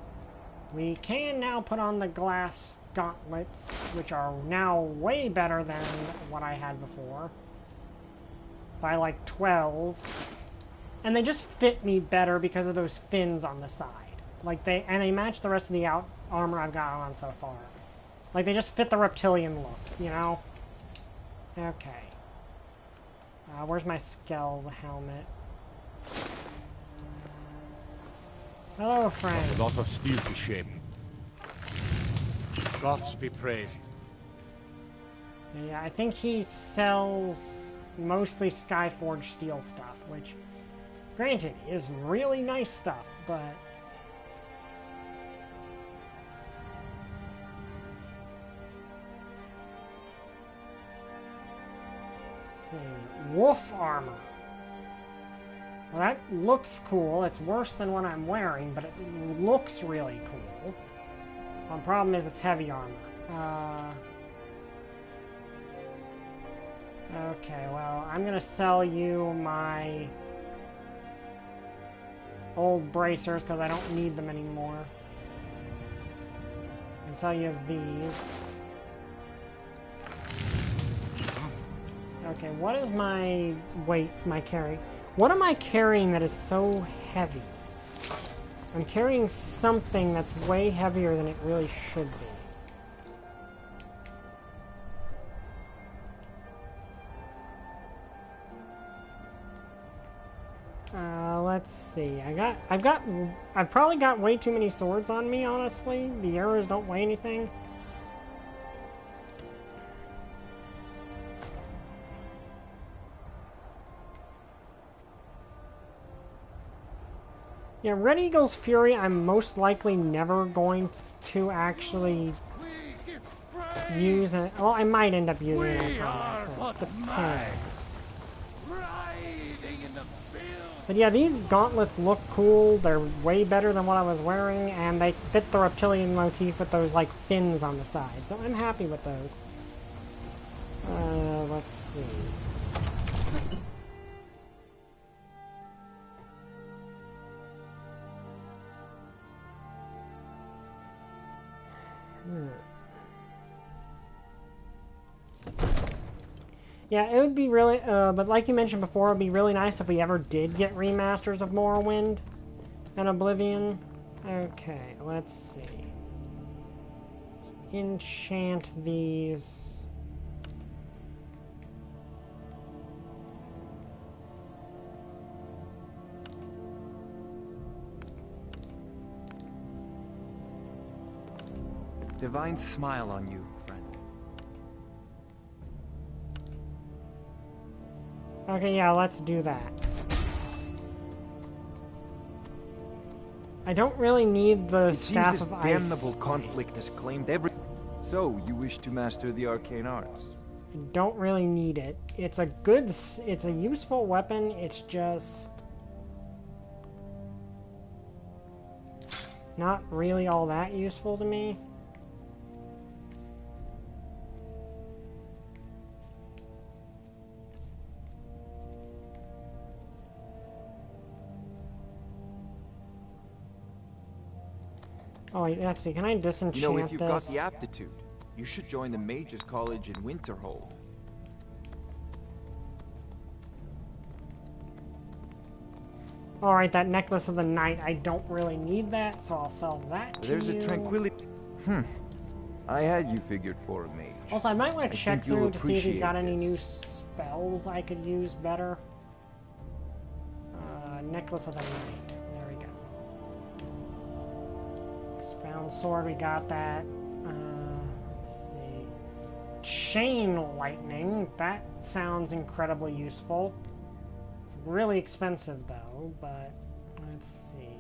we can now put on the glass gauntlets, which are now way better than what I had before. By like 12. And they just fit me better because of those fins on the side. Like they match the rest of the armor I've got on so far. Like they just fit the reptilian look, you know? Okay. Where's my skull helmet? Hello, friend. A lot of steel to shape. Gods be praised. Yeah, I think he sells mostly Skyforged steel stuff, which, granted, is really nice stuff, but... Let's see. Wolf armor. Well, that looks cool. It's worse than what I'm wearing, but it looks really cool. The problem is it's heavy armor. Okay, well, I'm gonna sell you my old bracers because I don't need them anymore. And sell you these. Okay, what is my weight, my carry? What am I carrying that is so heavy? I'm carrying something that's way heavier than it really should be. Let's see. I've probably got way too many swords on me, honestly. The arrows don't weigh anything. Yeah, Red Eagle's Fury, I'm most likely never going to actually use it. Well, I might end up using it in combat, so it depends. But yeah, these gauntlets look cool. They're way better than what I was wearing, and they fit the reptilian motif with those, like, fins on the side. So I'm happy with those. Let's see. Yeah, it would be really, but like you mentioned before, it would be really nice if we ever did get remasters of Morrowind and Oblivion. Okay, let's see. Enchant these. Divine smile on you, friend. Okay, yeah, let's do that. I don't really need the Staff of Ice. It seems this damnable conflict has claimed every... So, you wish to master the arcane arts? I don't really need it. It's a useful weapon, it's just... not really all that useful to me. Oh, let's see, can I disenchant this? You know, if you've got the aptitude, you should join the Mages College in Winterhold. Alright, that Necklace of the Night, I don't really need that, so I'll sell that to There's you. a tranquility... I had you figured for a mage. Also, I might want to check through to see if he's got any this. new spells I could use better. Necklace of the Night. There we go. Expound Sword, we got that. Let's see. Chain Lightning. That sounds incredibly useful. It's really expensive though, but let's see.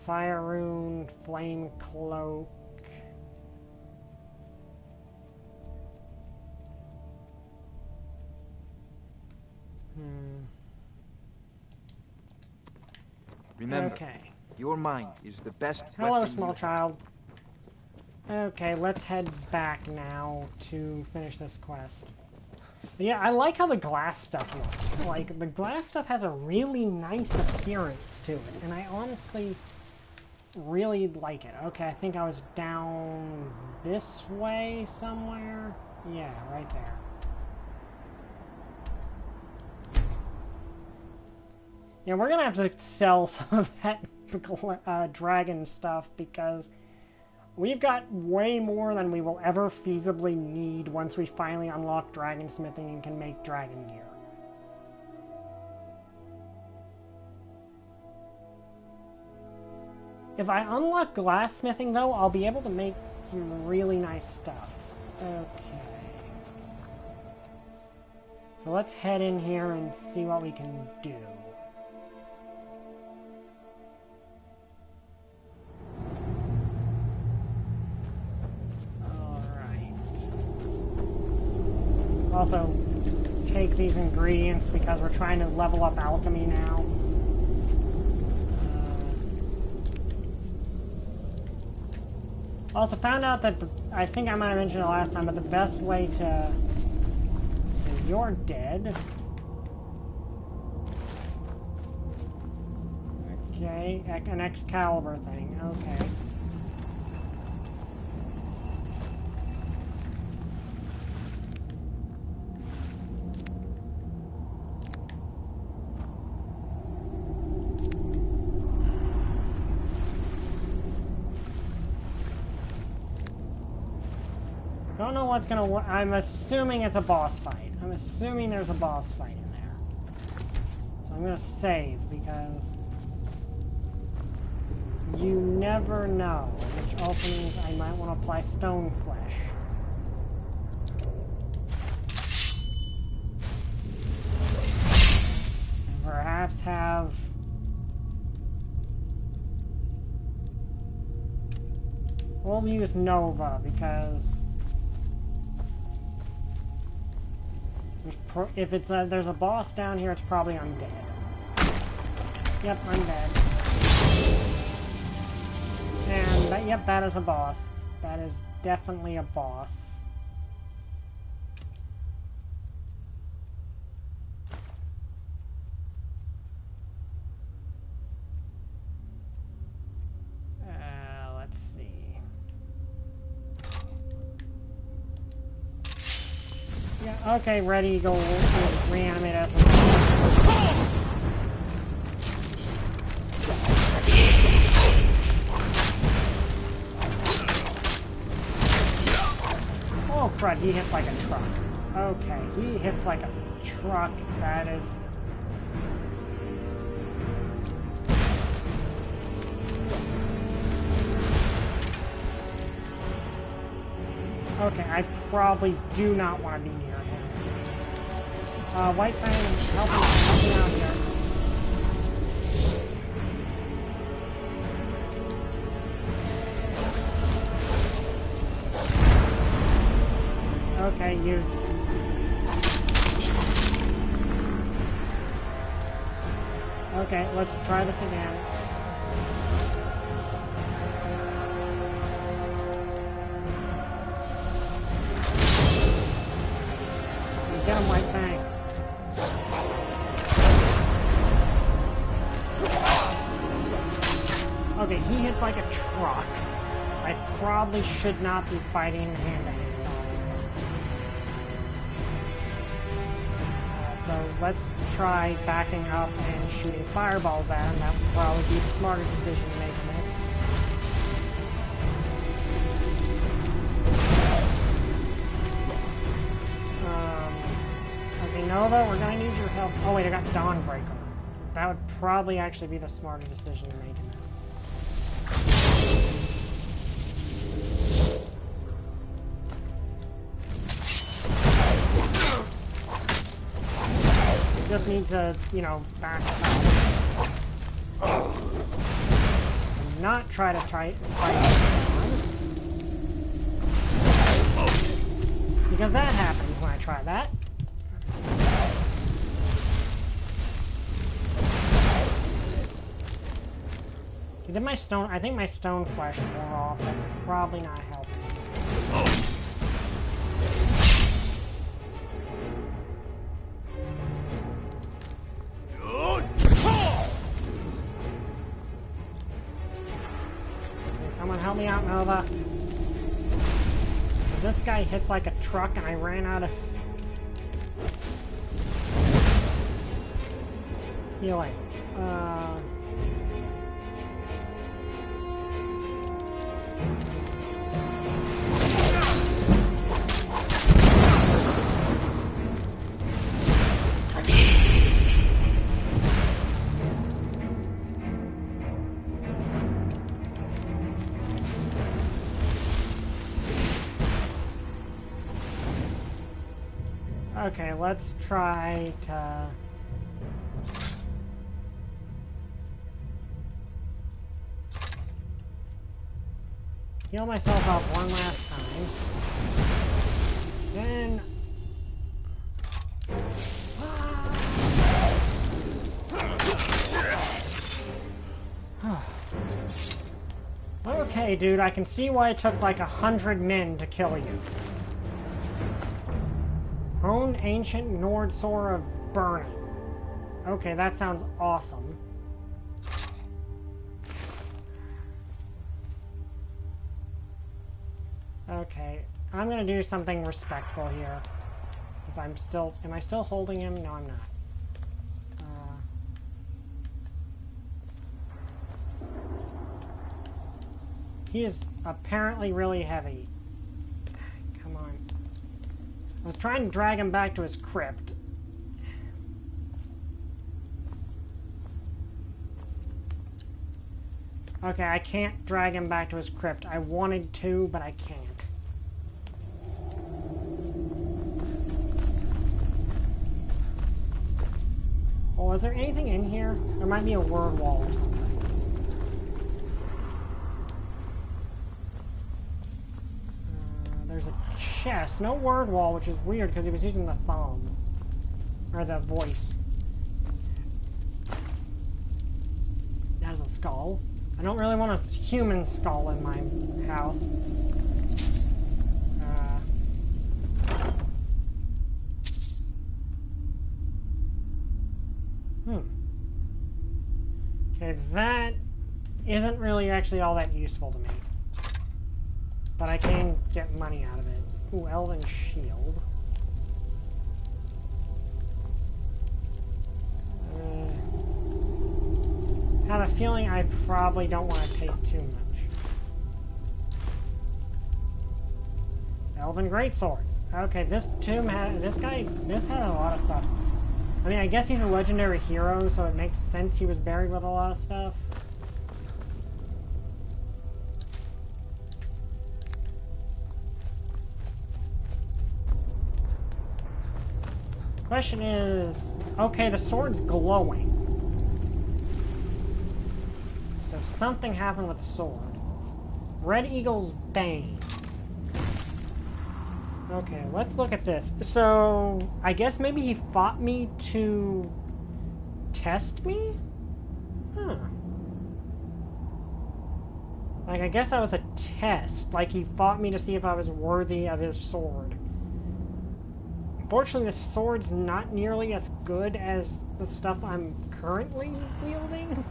Fire Rune, Flame Cloak. Remember, Okay. your mind is the best Hello, weapon small you child. Okay, let's head back now to finish this quest. But yeah, I like how the glass stuff looks. Like, the glass stuff has a really nice appearance to it, and I honestly really like it. Okay, I think I was down this way somewhere. Yeah, right there. Yeah, we're gonna have to sell some of that dragon stuff because we've got way more than we will ever feasibly need once we finally unlock dragonsmithing and can make dragon gear. If I unlock glassmithing though, I'll be able to make some really nice stuff. Okay. So let's head in here and see what we can do. Also, take these ingredients because we're trying to level up alchemy now. Also found out that I think I might have mentioned it last time, but the best way to... You're dead. Okay, an Excalibur thing. Okay. Don't know what's gonna work. I'm assuming it's a boss fight. I'm assuming there's a boss fight in there. So I'm gonna save because you never know, which also means I might want to apply stone flesh. And perhaps have... We'll use Nova because... If it's there's a boss down here, it's probably undead. Yep, undead. And yep, that is a boss. That is definitely a boss. Let's see. Yeah, okay, ready, go reanimate us. Oh crud, he hits like a truck. Okay, he hits like a truck. That is... Okay, I probably do not want to be near him. White Fang, help me out here. Okay, you... Okay, let's try this again. Get him, White Fang. Okay, he hits like a truck. I probably should not be fighting hand-to-hand, honestly. So let's try backing up and shooting fireballs at him. That would probably be the smarter decision to make in this. Okay, Nova, we're gonna need your help. Oh wait, I got Dawnbreaker. That would probably actually be the smarter decision to make in this. Just need to, you know, back up. And not try to fight. Because that happens when I try that. Did my stone... I think my stone flesh wore off. That's probably not helping. Someone help me out, Nova. This guy hits like a truck and I ran out of healing. Okay, let's try to... heal myself up one last time. Then... Okay, dude, I can see why it took like 100 men to kill you. Honed Ancient Nord Sword of Burning. Okay, that sounds awesome. Okay, I'm gonna do something respectful here. If I'm still... am I still holding him? No, I'm not. He is apparently really heavy. Come on. I was trying to drag him back to his crypt. Okay, I can't drag him back to his crypt. I wanted to, but I can't. Oh, is there anything in here? There might be a word wall or something. There's a chest. No word wall, which is weird because he was using the thumb. Or the voice. There's a skull. I don't really want a human skull in my house. Okay, that isn't really actually all that useful to me. But I can get money out of it. Ooh, Elven Shield. I have a feeling I probably don't want to take too much. Elven Greatsword. Okay, this tomb had... this had a lot of stuff. I mean, I guess he's a legendary hero, so it makes sense he was buried with a lot of stuff. Question is... okay, the sword's glowing. So something happened with the sword. Red Eagle's Bane. Okay, let's look at this. So, I guess maybe he fought me to test me? Huh. Like, I guess that was a test. Like, he fought me to see if I was worthy of his sword. Unfortunately, the sword's not nearly as good as the stuff I'm currently wielding.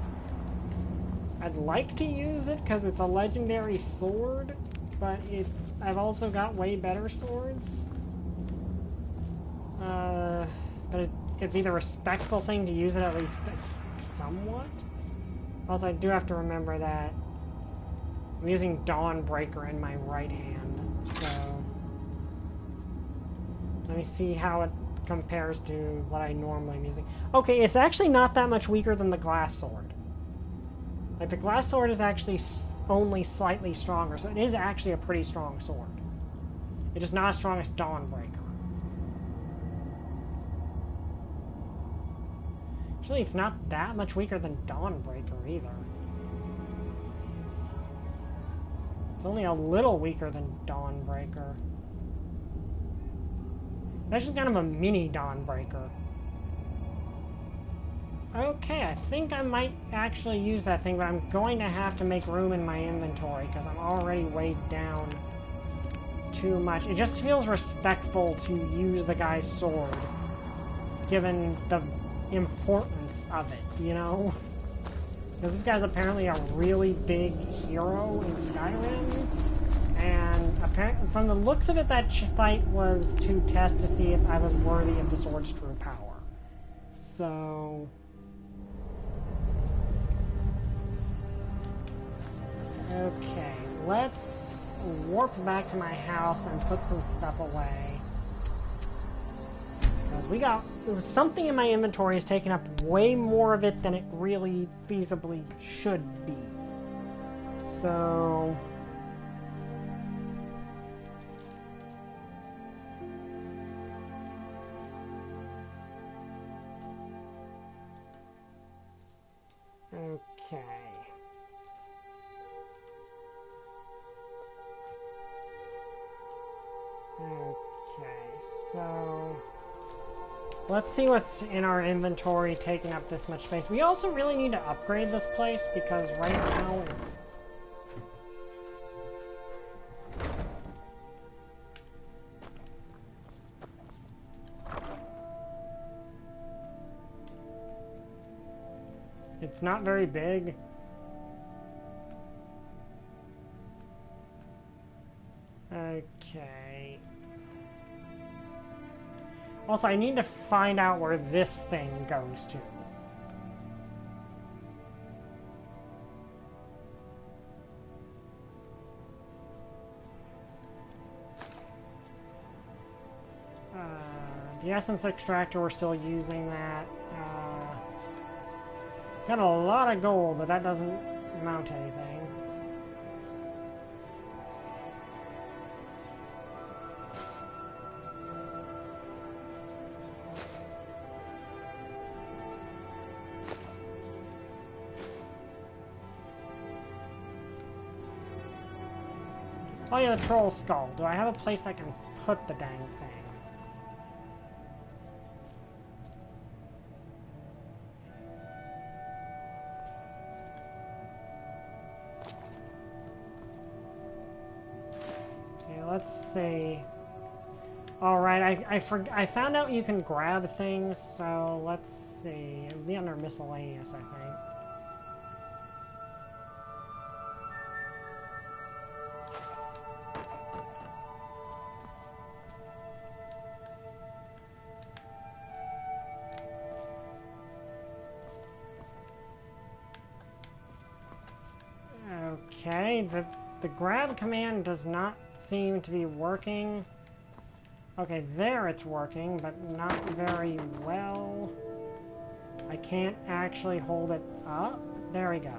I'd like to use it because it's a legendary sword, but I've also got way better swords. But it'd be the respectful thing to use it at least somewhat. Also, I do have to remember that I'm using Dawnbreaker in my right hand, so... let me see how it compares to what I normally am using. Okay, it's actually not that much weaker than the glass sword. Like, the glass sword is actually only slightly stronger, so it is actually a pretty strong sword. It is not as strong as Dawnbreaker. Actually, it's not that much weaker than Dawnbreaker either. It's only a little weaker than Dawnbreaker. It's actually kind of a mini Dawnbreaker. Okay, I think I might actually use that thing, but I'm going to have to make room in my inventory because I'm already weighed down too much. It just feels respectful to use the guy's sword, given the importance of it, you know? Because this guy's apparently a really big hero in Skyrim, and apparently, from the looks of it, that fight was to test to see if I was worthy of the sword's true power. So... okay, let's warp back to my house and put some stuff away. Because something in my inventory is taking up way more of it than it really feasibly should be. So... okay. Okay, so... let's see what's in our inventory taking up this much space. We also really need to upgrade this place because right now it's not very big. Okay. Also, I need to find out where this thing goes to. The essence extractor, we're still using that. Got a lot of gold, but that doesn't amount to anything. Oh yeah, the troll skull. Do I have a place I can put the dang thing? Okay, let's see. Alright, I found out you can grab things, so let's see. It'll be under miscellaneous, I think. Okay, the grab command does not seem to be working. Okay, there it's working, but not very well. I can't actually hold it up. There we go.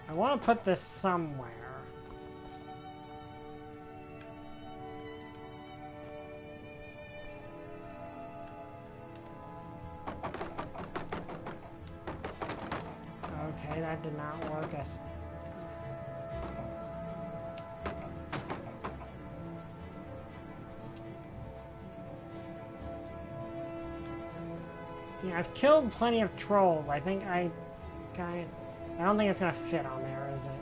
I want to put this somewhere. Okay, that did not work. Yeah, I've killed plenty of trolls. I think I don't think it's gonna fit on there, is it?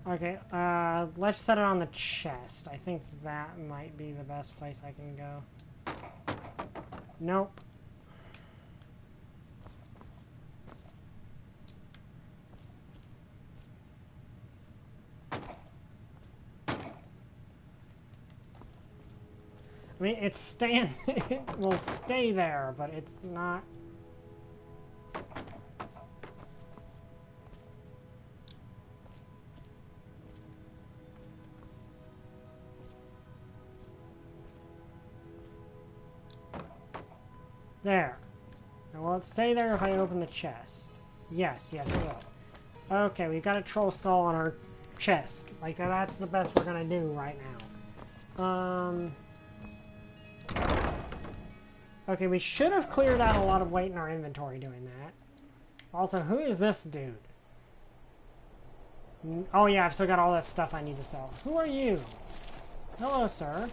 Okay, let's set it on the chest. I think that might be the best place I can go. Nope. I mean, it will stay there, but it's not. There. Now, will it stay there if I open the chest? Yes, yes it will. Okay, we've got a troll skull on our chest. Like, that's the best we're gonna do right now. Okay, we should have cleared out a lot of weight in our inventory doing that. Also, who is this dude? Oh yeah, I've still got all that stuff I need to sell. Who are you? Hello, sir.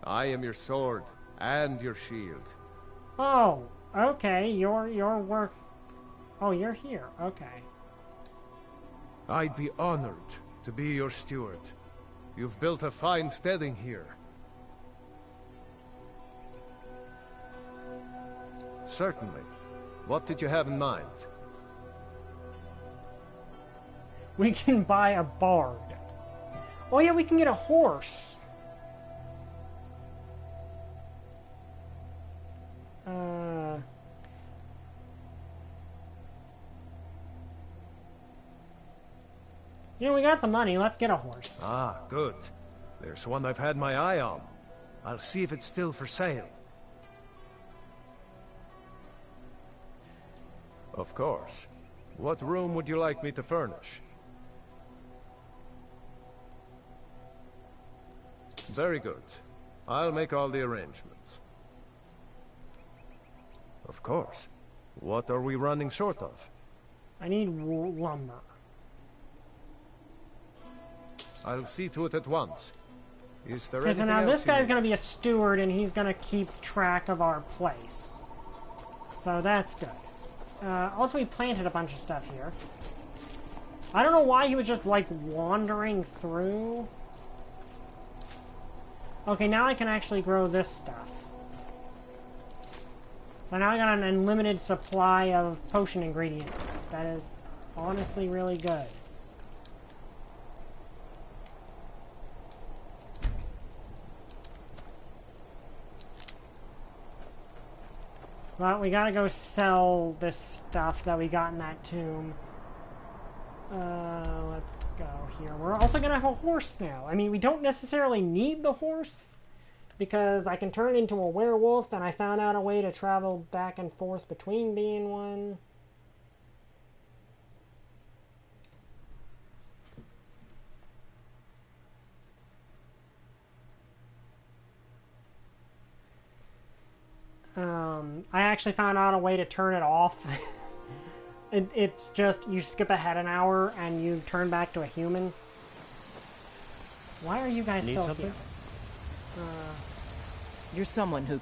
I am your sword and your shield. Oh, okay, your work... Oh, you're here, okay. I'd be honored to be your steward. You've built a fine steading here. Certainly. What did you have in mind? We can buy a bard. Oh yeah, we can get a horse. You know, we got some money. Let's get a horse. Ah, good. There's one I've had my eye on. I'll see if it's still for sale. Of course. What room would you like me to furnish? Very good. I'll make all the arrangements. Of course. What are we running short of? I need lumber. I'll see to it at once. Is there Okay, so anything now else this guy's you going to be a steward, and he's going to keep track of our place. So that's good. Also, we planted a bunch of stuff here. I don't know why he was just, like, wandering through. Okay, now I can actually grow this stuff. So now I got an unlimited supply of potion ingredients. That is honestly really good. Well, we gotta go sell this stuff that we got in that tomb. Let's go here. We're also gonna have a horse now. I mean, we don't necessarily need the horse, because I can turn into a werewolf, and I found out a way to travel back and forth between being one. I actually found out a way to turn it off. It's just, you skip ahead an hour and you turn back to a human. Why are you guys still here? You're someone who...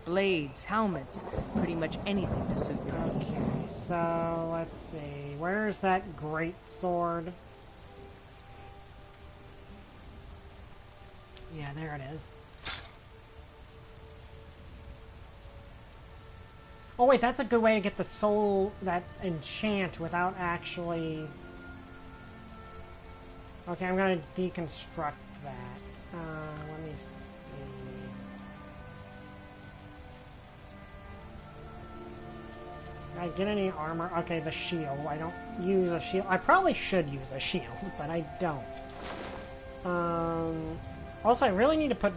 blades, helmets, pretty much anything to suit your needs. So, let's see. Where's that great sword? Yeah, there it is. Oh wait, that's a good way to get the soul, that enchant, without actually... Okay, I'm gonna deconstruct that. Let me see... Did I get any armor? Okay, the shield. I don't use a shield. I probably should use a shield, but I don't. Also, I really need to put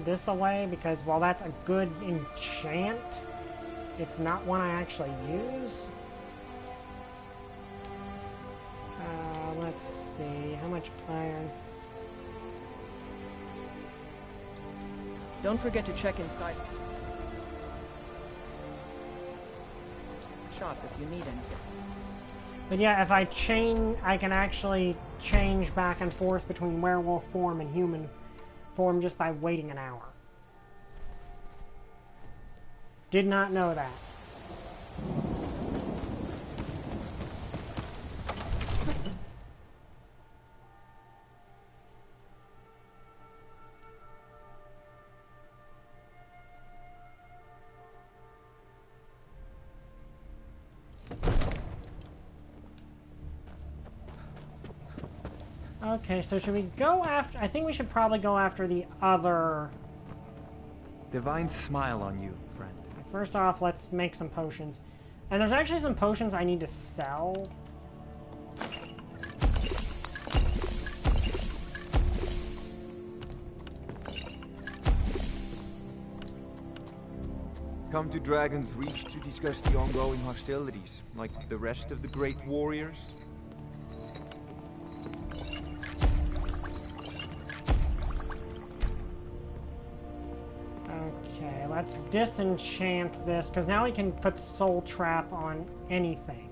this away, because while that's a good enchant, it's not one I actually use. Let's see, how much iron? Don't forget to check inside. Shop if you need anything. But yeah, if I can actually change back and forth between werewolf form and human form just by waiting an hour. Did not know that. Okay, so should we go after... I think we should probably go after the other... Divine smile on you, friend. First off, let's make some potions. And there's actually some potions I need to sell. Come to Dragon's Reach to discuss the ongoing hostilities, like the rest of the great warriors? Okay, let's disenchant this, because now we can put Soul Trap on anything.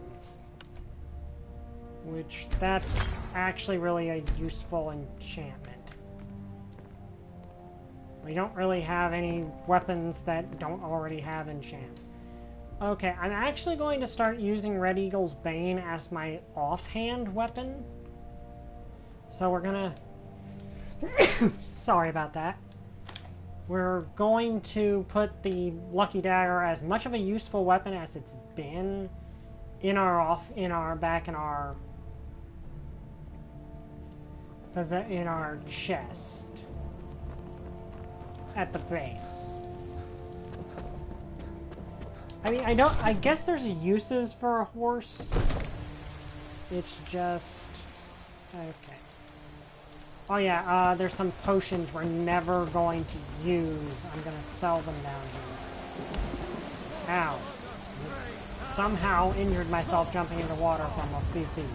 Which, that's actually really a useful enchantment. We don't really have any weapons that don't already have enchants. Okay, I'm actually going to start using Red Eagle's Bane as my offhand weapon. So we're gonna... Sorry about that. We're going to put the Lucky Dagger as much of a useful weapon as it's been in our chest. At the base. I mean, I guess there's uses for a horse. It's just... Okay. Oh yeah, there's some potions we're never going to use. I'm gonna sell them down here. Ow. Somehow injured myself jumping into water from a few feet.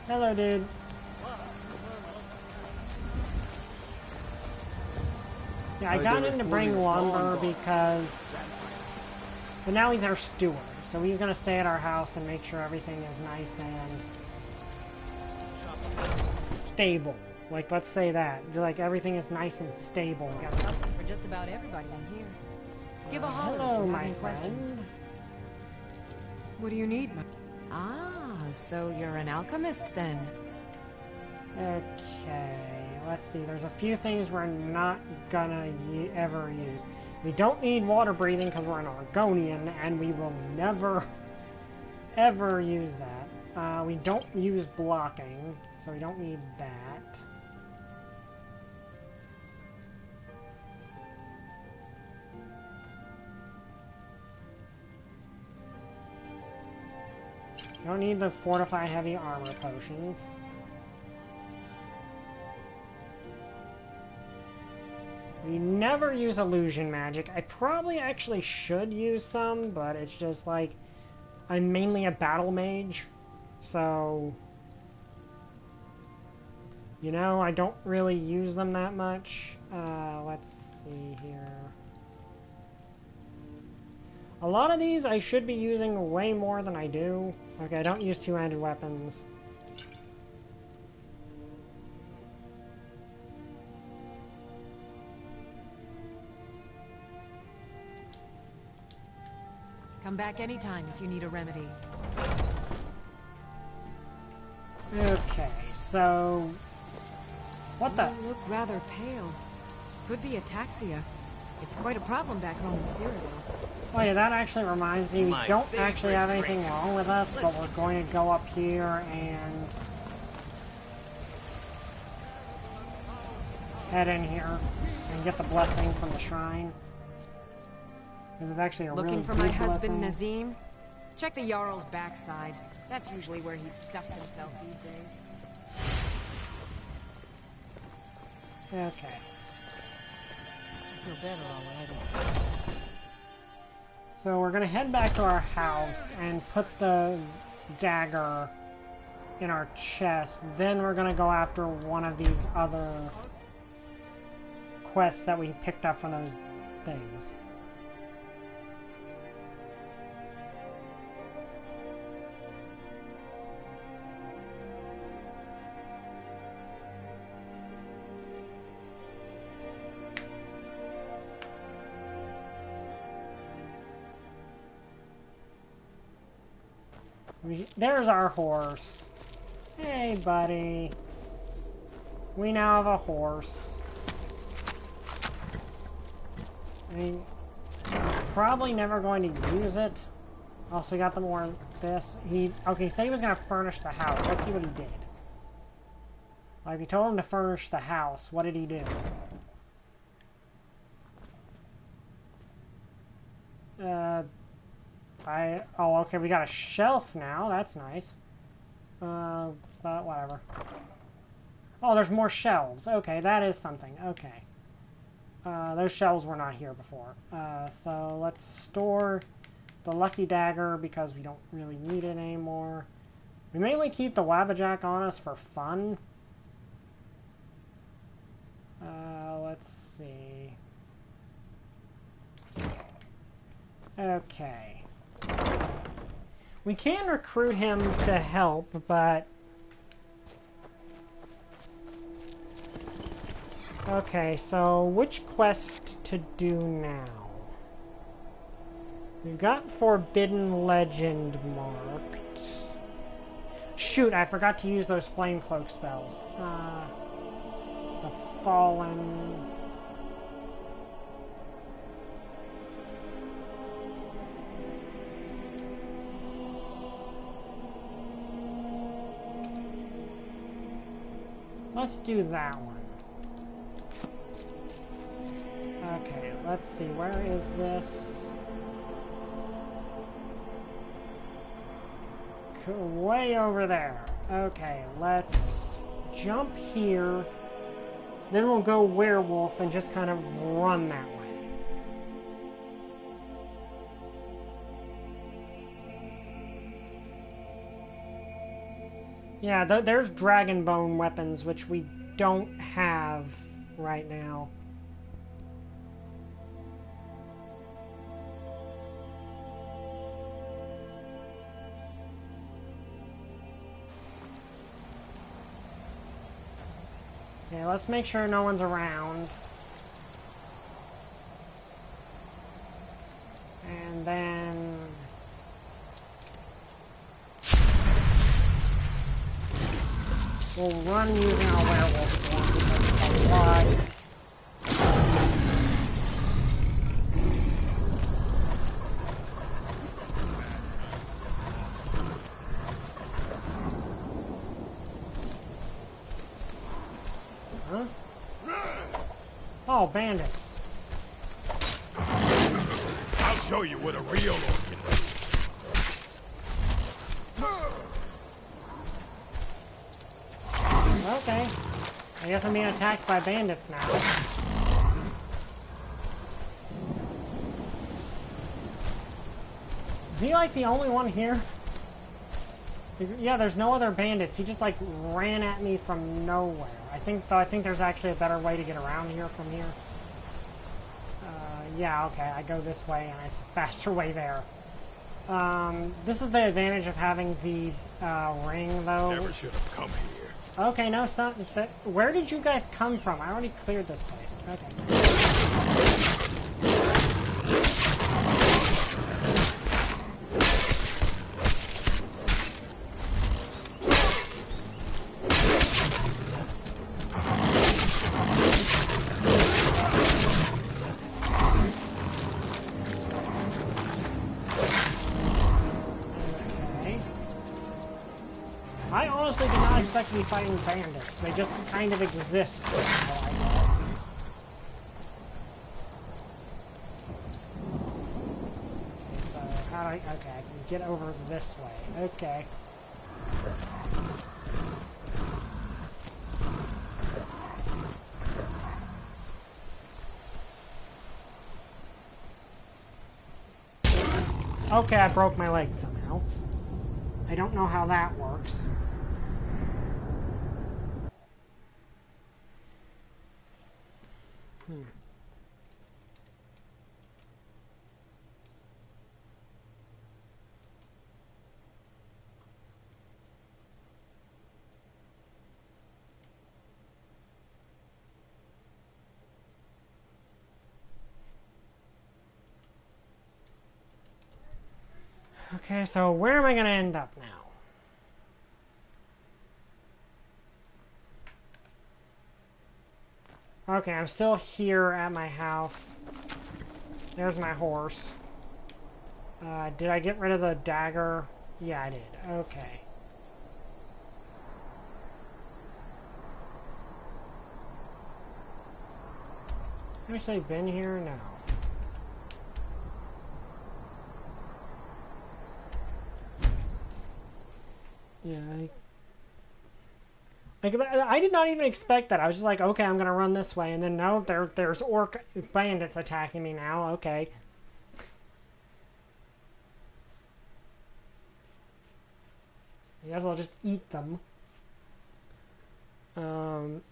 Hello, dude. Yeah, I got him to bring lumber because... But now he's our steward, so he's gonna stay at our house and make sure everything is nice and... stable. Like, let's say that. Like, everything is nice and stable. For just about everybody in here. Give a holler Hello, if you my have any questions. What do you need? Ah, so you're an alchemist then. Okay, let's see. There's a few things we're not gonna ever use. We don't need water breathing because we're an Argonian, and we will never, ever use that. We don't use blocking, so we don't need that. Don't need the Fortify Heavy Armor potions. We never use illusion magic. I probably actually should use some, but it's just like... I'm mainly a battle mage, so... You know, I don't really use them that much. Let's see here. A lot of these I should be using way more than I do. Okay, I don't use two-handed weapons. Come back anytime if you need a remedy. Okay, so... What the? You look rather pale. Could be ataxia. It's quite a problem back home in Cyrodiil. Oh yeah, that actually reminds me, we don't actually have anything wrong with us, but we're going to go up here and... head in here and get the blessing from the shrine. This is actually a Looking really for my good husband blessing. Nazim? Check the Jarl's backside. That's usually where he stuffs himself these days. Okay. I feel better already. So we're gonna head back to our house and put the dagger in our chest. Then we're gonna go after one of these other quests that we picked up from those things. There's our horse. Hey, buddy. We now have a horse. I mean, probably never going to use it. Also got the more this. Okay, he said he was gonna furnish the house. Let's see what he did. Like, he told him to furnish the house. What did he do? Oh, okay, we got a shelf now. That's nice. But whatever. Oh, there's more shelves. Okay, that is something. Okay. Those shelves were not here before. So let's store the lucky dagger because we don't really need it anymore. We mainly keep the Wabbajack on us for fun. Let's see. Okay. We can recruit him to help, but... Okay, so which quest to do now? We've got Forbidden Legend marked. Shoot, I forgot to use those Flame Cloak spells. The Fallen... Let's do that one. Okay, let's see, where is this? Way over there. Okay, let's jump here. Then we'll go werewolf and just kind of run that way. Yeah, there's dragon bone weapons, which we don't have right now. Okay, let's make sure no one's around. And then... we'll run using our werewolf form because it's a lot. Huh? Oh, bandits. I'll show you what a real orc can do. Okay. I guess I'm being attacked by bandits now. Is he like the only one here? Yeah, there's no other bandits. He just like ran at me from nowhere. I think there's actually a better way to get around here from here. Yeah, okay, I go this way and it's a faster way there. This is the advantage of having the ring, though. Never should have come here. Okay, no, son. Where did you guys come from? I already cleared this place. Okay. I honestly did not expect to be fighting bandits. They just kind of exist now, I guess. Okay, so how do I... Okay, I can get over this way. Okay. Okay, I broke my leg somehow. I don't know how that works. Okay, so where am I going to end up now? Okay, I'm still here at my house. There's my horse. Did I get rid of the dagger? Yeah, I did. Okay. Have I actually been here? No. Yeah, I did not even expect that. I was just like, okay, I'm gonna run this way, and then no, there's orc bandits attacking me now. Okay. I guess I'll just eat them.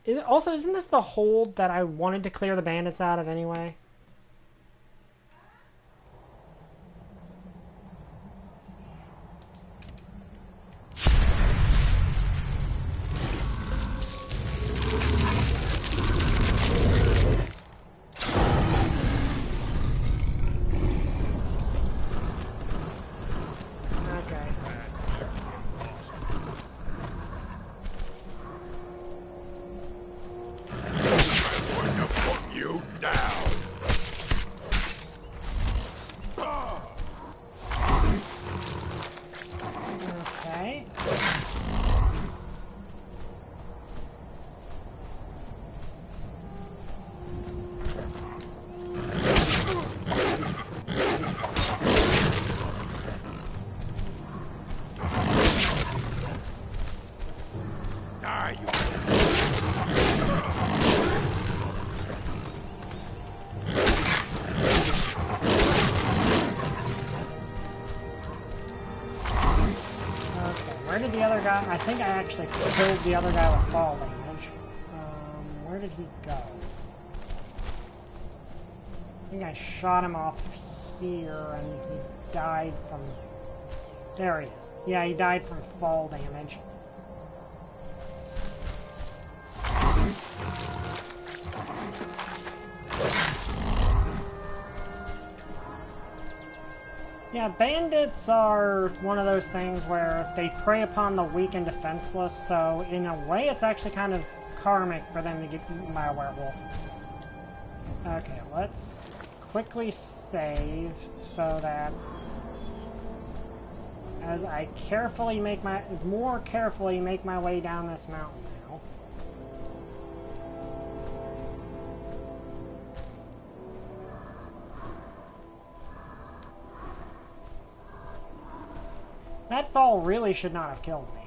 Isn't this the hold that I wanted to clear the bandits out of anyway? The other guy, I think I actually killed the other guy with fall damage. Where did he go? I think I shot him off here and he died from... There he is. Yeah, he died from fall damage. Yeah, bandits are one of those things where they prey upon the weak and defenseless, so in a way it's actually kind of karmic for them to get eaten by a werewolf. Okay, let's quickly save so that as I more carefully make my way down this mountain now. That fall really should not have killed me.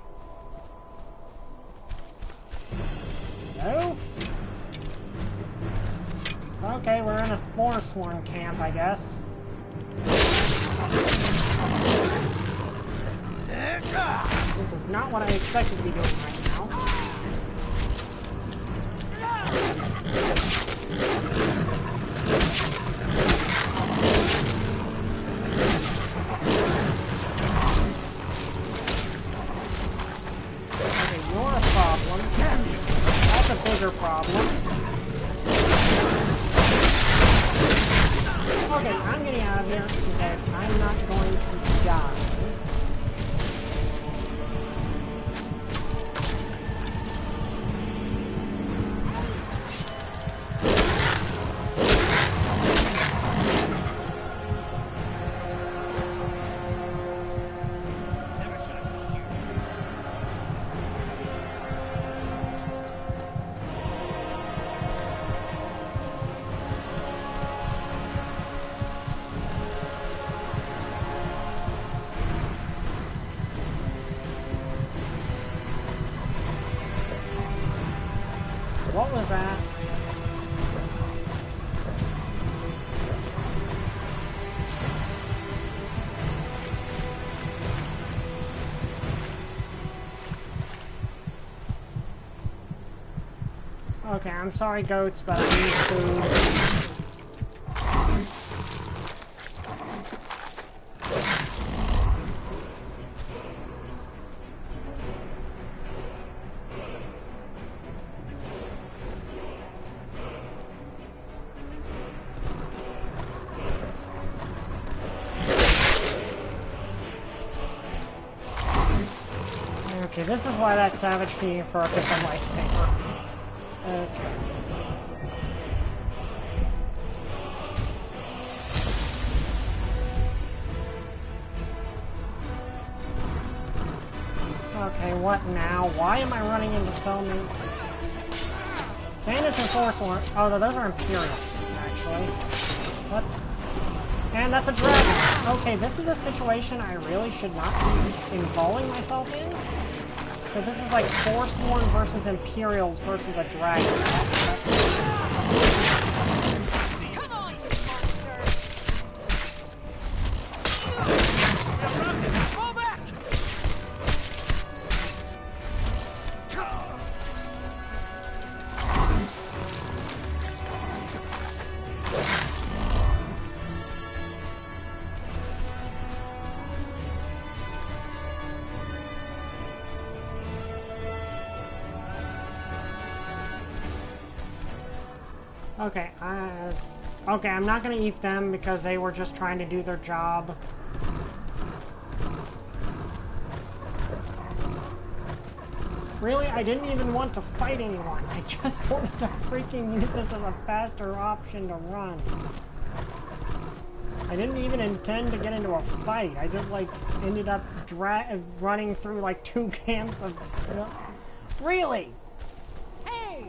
No? Okay, we're in a Forsworn camp, I guess. This is not what I expected to be doing right now. That's a bigger problem. Okay, I'm getting out of here because I'm not going to die. What was that? Okay, I'm sorry, goats, but I need food. Okay, this is why that Savage Fiend perk is a lifesaver. Okay. Okay, what now? Why am I running into so many... Bandits and Forthorn... Oh, no, those are Imperials, actually. What? And that's a dragon! Okay, this is a situation I really should not be involving myself in. So this is like Forsworn versus Imperials versus a dragon. Come on, you monster! Fall back! Okay, okay, I'm not gonna eat them because they were just trying to do their job. Really, I didn't even want to fight anyone. I just wanted to freaking use this as a faster option to run. I didn't even intend to get into a fight. I just, like, ended up running through, like, 2 camps of... Really? Hey!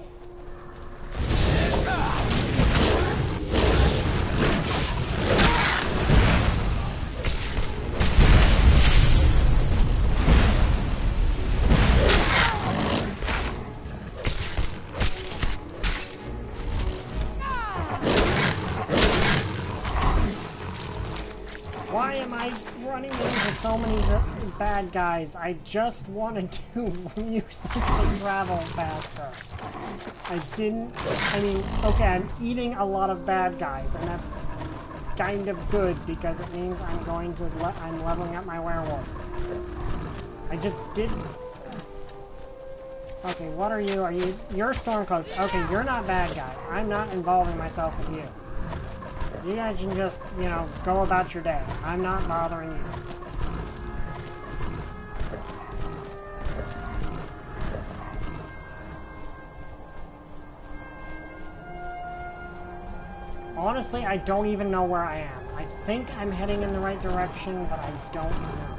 Why am I running into so many bad guys? I just wanted to use this to travel faster. I didn't... I mean, okay, I'm eating a lot of bad guys, and that's kind of good, because it means I'm going to... I'm leveling up my werewolf. I just didn't... Okay, what are you? Are you... You're Stormcloaks. Okay, you're not bad guy. I'm not involving myself with you. You guys can just, you know, go about your day. I'm not bothering you. Honestly, I don't even know where I am. I think I'm heading in the right direction, but I don't know.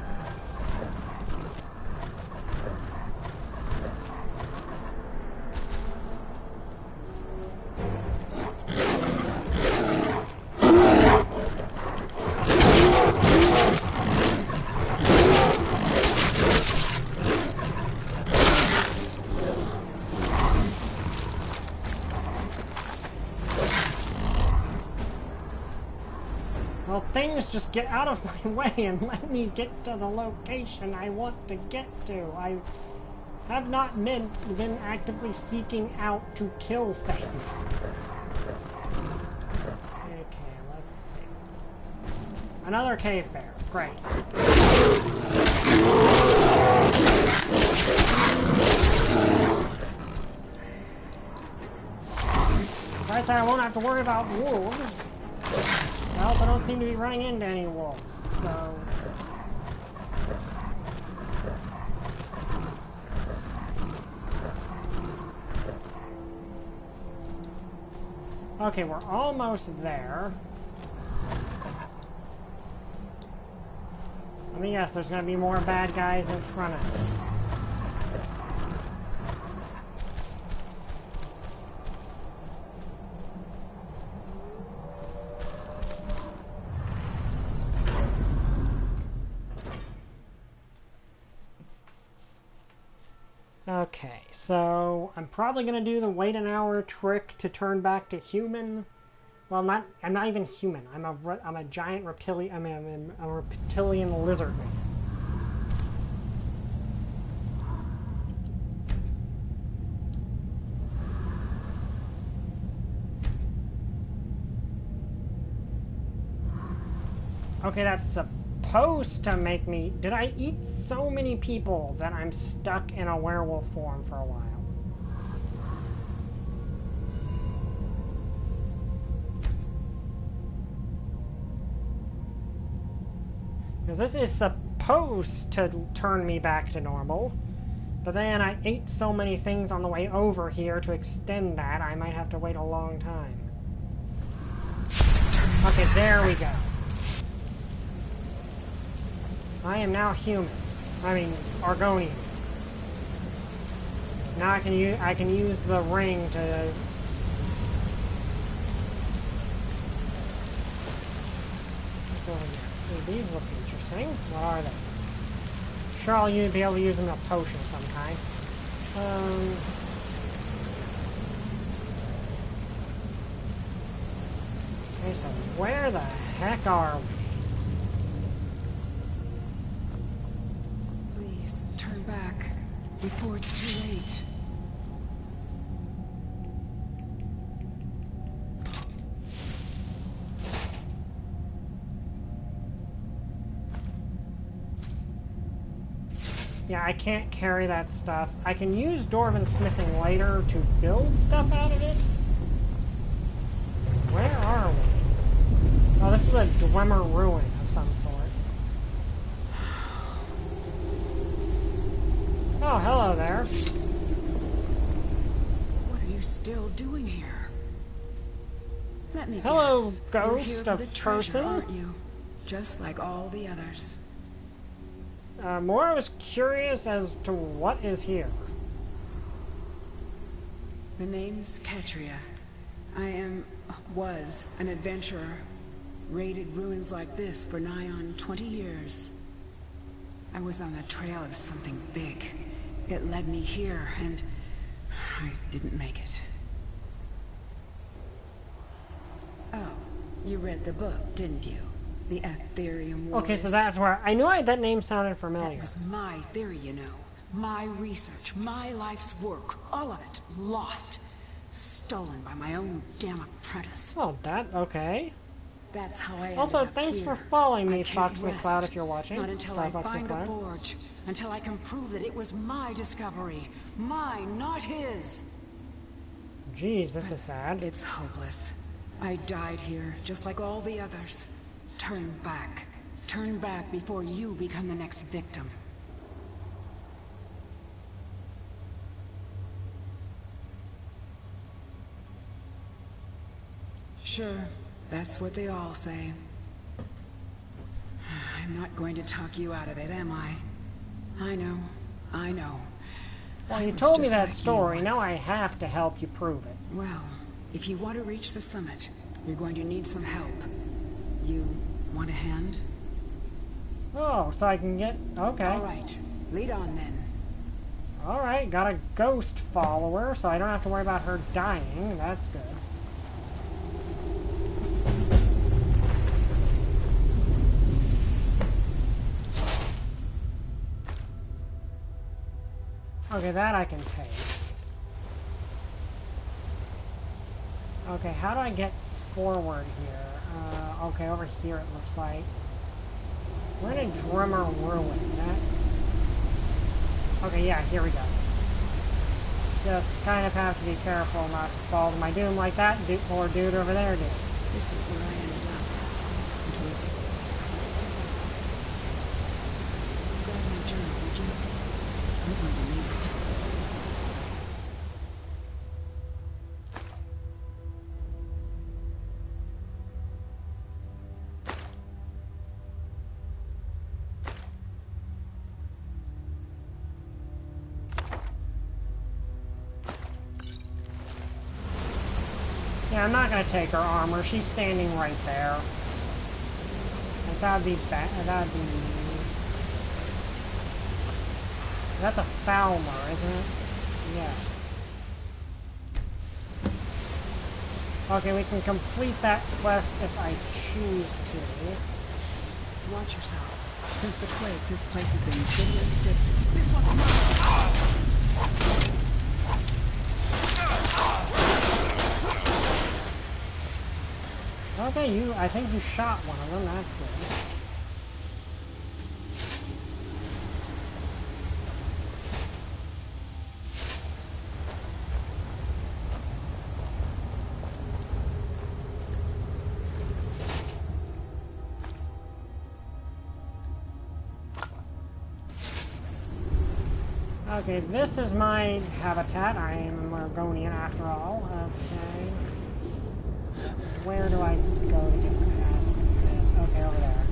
Things just get out of my way and let me get to the location I want to get to. I have not been actively seeking out to kill things. Okay, let's see. Another cave bear. Great. Right there, I won't have to worry about wolves. Well, I don't seem to be running into any wolves, so... Okay, we're almost there. Let me guess, there's gonna be more bad guys in front of us. Okay, so I'm probably gonna do the wait an hour trick to turn back to human. Well, I'm not even human. I'm a giant reptilian. I'm a reptilian lizard man. Okay, that's supposed to make me... Did I eat so many people that I'm stuck in a werewolf form for a while? Because this is supposed to turn me back to normal. But then I ate so many things on the way over here to extend that, I might have to wait a long time. Okay, there we go. I am now human. I mean, Argonian. Now I can use the ring to. Ooh, these look interesting. What are they? Sure, I'll be able to use them in a potion of some kind. Okay, so where the heck are we? Please, turn back before it's too late. Yeah, I can't carry that stuff. I can use Dwarven Smithing later to build stuff out of it. Where are we? Oh, this is a Dwemer ruin of some sort. Oh, hello there. What are you still doing here? Let me Hello, guess. ghost You're here for of the treasure, person? aren't you? Just like all the others. More, I was curious as to what is here. The name's Katria. was an adventurer. Raided ruins like this for nigh on 20 years. I was on the trail of something big. It led me here, and I didn't make it. Oh, you read the book, didn't you? The Aetherium Wars. Okay, so that's where I knew that name sounded familiar. That was my theory, you know. My research, my life's work, all of it lost. Stolen by my own damn apprentice. Oh, okay. That's how I ended Also, up thanks here. for following me, I can't Fox rest. McCloud, if you're watching. Not until I find the forge. Until I can prove that it was my discovery. Mine, not his. Jeez, this is sad. It's hopeless. I died here, just like all the others. Turn back. Turn back before you become the next victim. Sure, that's what they all say. I'm not going to talk you out of it, am I? I know. I know. Well, I you was told me just that like you story. Now once. I have to help you prove it. Well, if you want to reach the summit, you're going to need some help. You want a hand? Oh, so I can get... Okay. All right. Lead on then. Alright, got a ghost follower, so I don't have to worry about her dying. That's good. Okay, that I can take. Okay, how do I get forward here? Okay, over here it looks like. We're in a Drummer ruin. Okay, yeah, here we go. Just kind of have to be careful not to fall to my doom like that poor dude over there did. This is where I ended up. It was... Grab my journal, would you? I'm going to need it. Yeah, I'm not gonna take her armor. She's standing right there. Like, that'd be bad. That'd be... That's a Falmer, isn't it? Yeah. Okay, we can complete that quest if I choose to. Watch yourself. Since the quake, this place has been pretty unstable. This one's mine! Okay, I think you shot one of them, that's good. Okay, this is my habitat. I am a Morgonian after all. Okay. Where do I go to get past this? Okay, over there.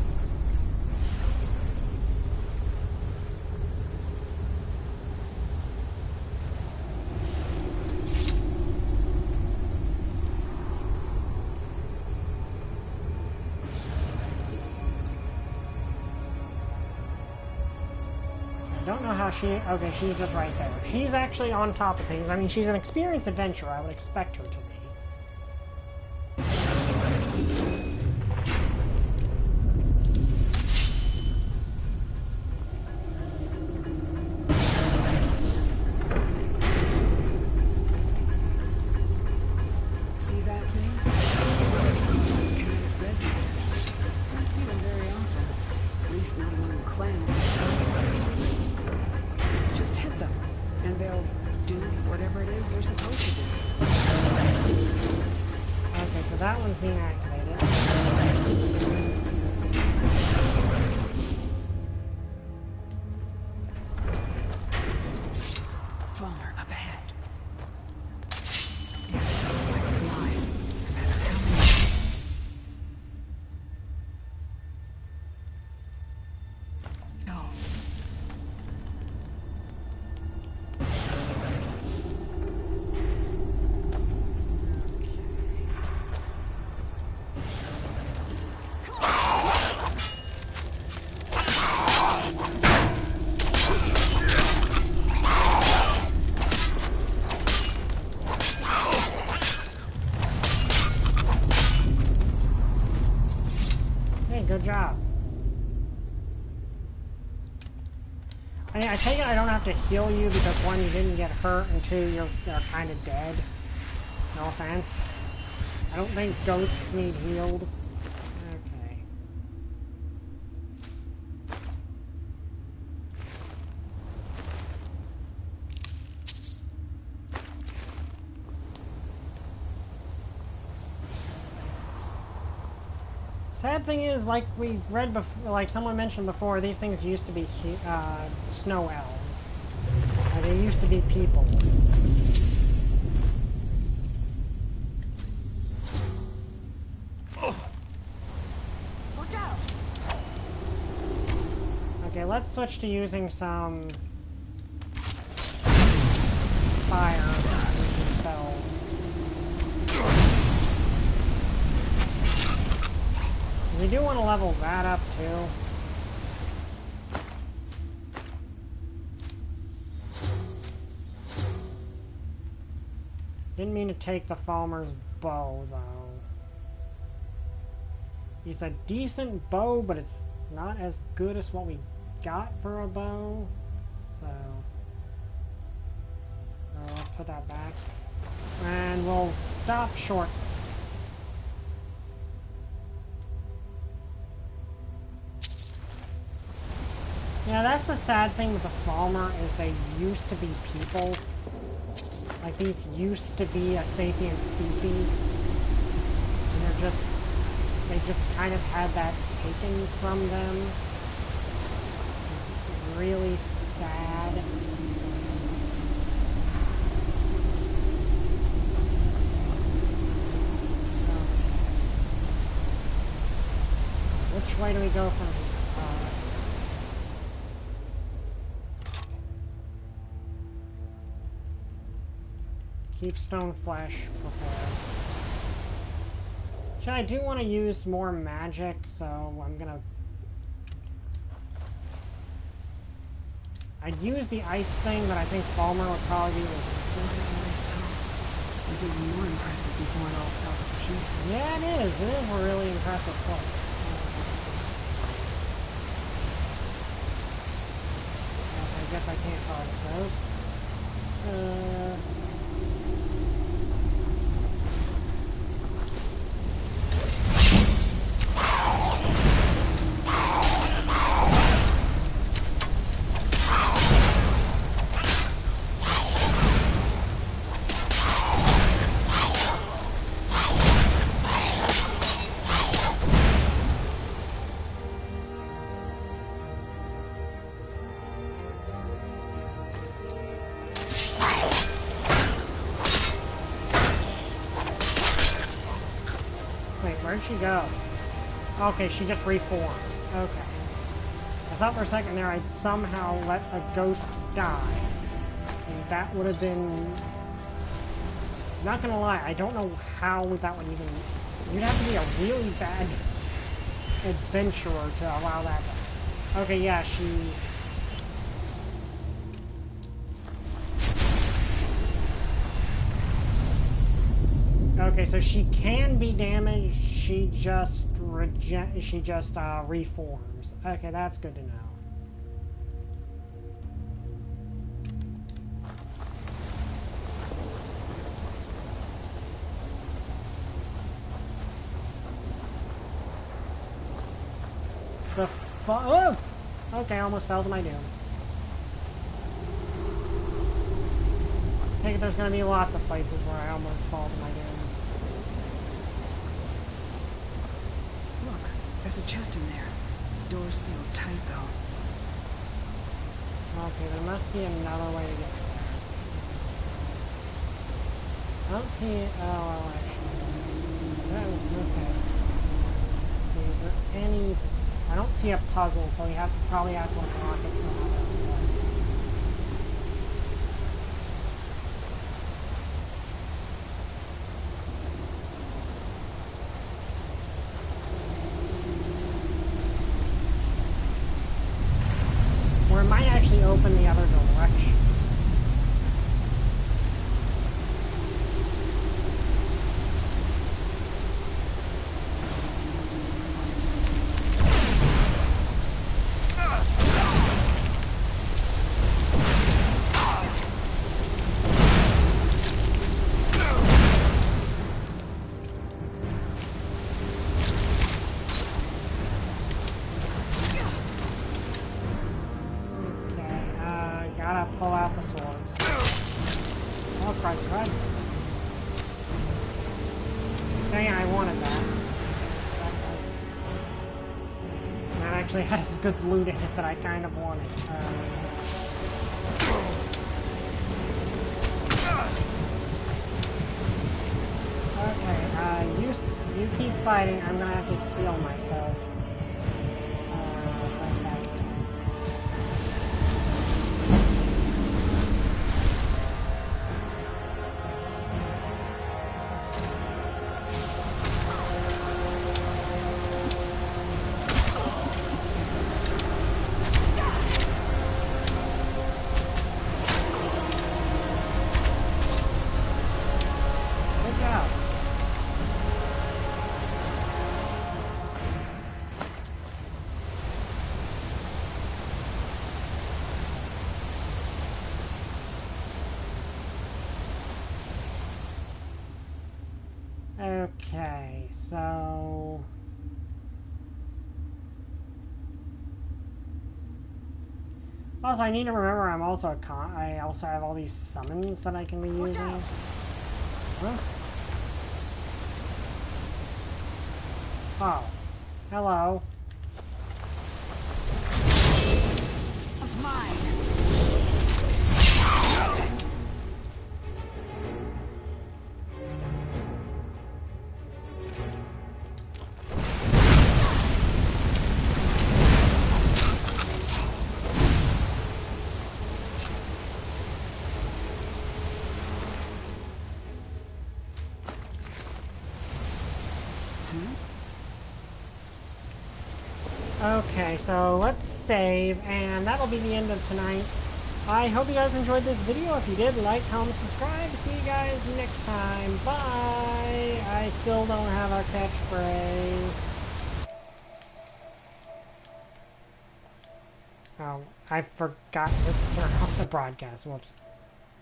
how she... Okay, she's just right there. She's actually on top of things. I mean, she's an experienced adventurer. I would expect her to be. See that thing? It's the ones called kinetic resonators. I don't see them very often. At least not among the clans in Skyrim. Just hit them, and they'll do whatever it is they're supposed to do. Okay, so that one's being activated. Falmer, up ahead. Damn, it's like flies. No matter how many... No. Hey, good job. I take it I don't have to heal you because one, you didn't get hurt, and two, you're kind of dead. No offense. I don't think ghosts need healed. Okay. Sad thing is, like we read before, like someone mentioned before, these things used to be snow elves. They used to be people. Watch out! Okay, let's switch to using some fire spells. We do want to level that up too. Didn't mean to take the Falmer's bow though. It's a decent bow, but it's not as good as what we got for a bow. So let's put that back. And we'll stop short. Yeah, that's the sad thing with the Falmer, is they used to be people. Like, these used to be a sapient species. And they just kind of had that taken from them. It's really sad. Which way do we go from here? Keep stone flesh prepared. I do want to use more magic, so I'm gonna... I'd use the ice thing, but I think Falmer would probably be resistant. It's even more impressive before it all fell to pieces. Yeah, it is. It is a really impressive place. I guess I can't harvest those. Where'd she go? Okay, she just reformed. Okay. I thought for a second there I'd somehow let a ghost die. And that would have been... Not gonna lie, I don't know how that would even... You'd have to be a really bad adventurer to allow that to... Okay, yeah, she... Okay, so she can be damaged. She just reforms. Okay, that's good to know. Oh! Okay, almost fell to my doom. I think there's going to be lots of places where I almost fall to my doom. Look, there's a chest in there. Door's sealed tight, though. Okay, there must be another way to get there. I don't see it. Oh, well, actually. That was okay. So is there any... I don't see a puzzle, so we probably have to unlock it somehow. Or it might actually open the other direction. Pull out the swords. Oh, Christ, right. Dang it, I wanted that. That actually has good loot in it that I kind of wanted. Okay, you keep fighting. I'm gonna have to heal myself. Okay, so... Also, I need to remember I also have all these summons that I can be using. Huh? Oh. Hello. That's mine. Okay, so let's save, and that'll be the end of tonight. I hope you guys enjoyed this video. If you did, like, comment, subscribe. See you guys next time. Bye! I still don't have our catchphrase. Oh, I forgot to turn off the broadcast. Whoops.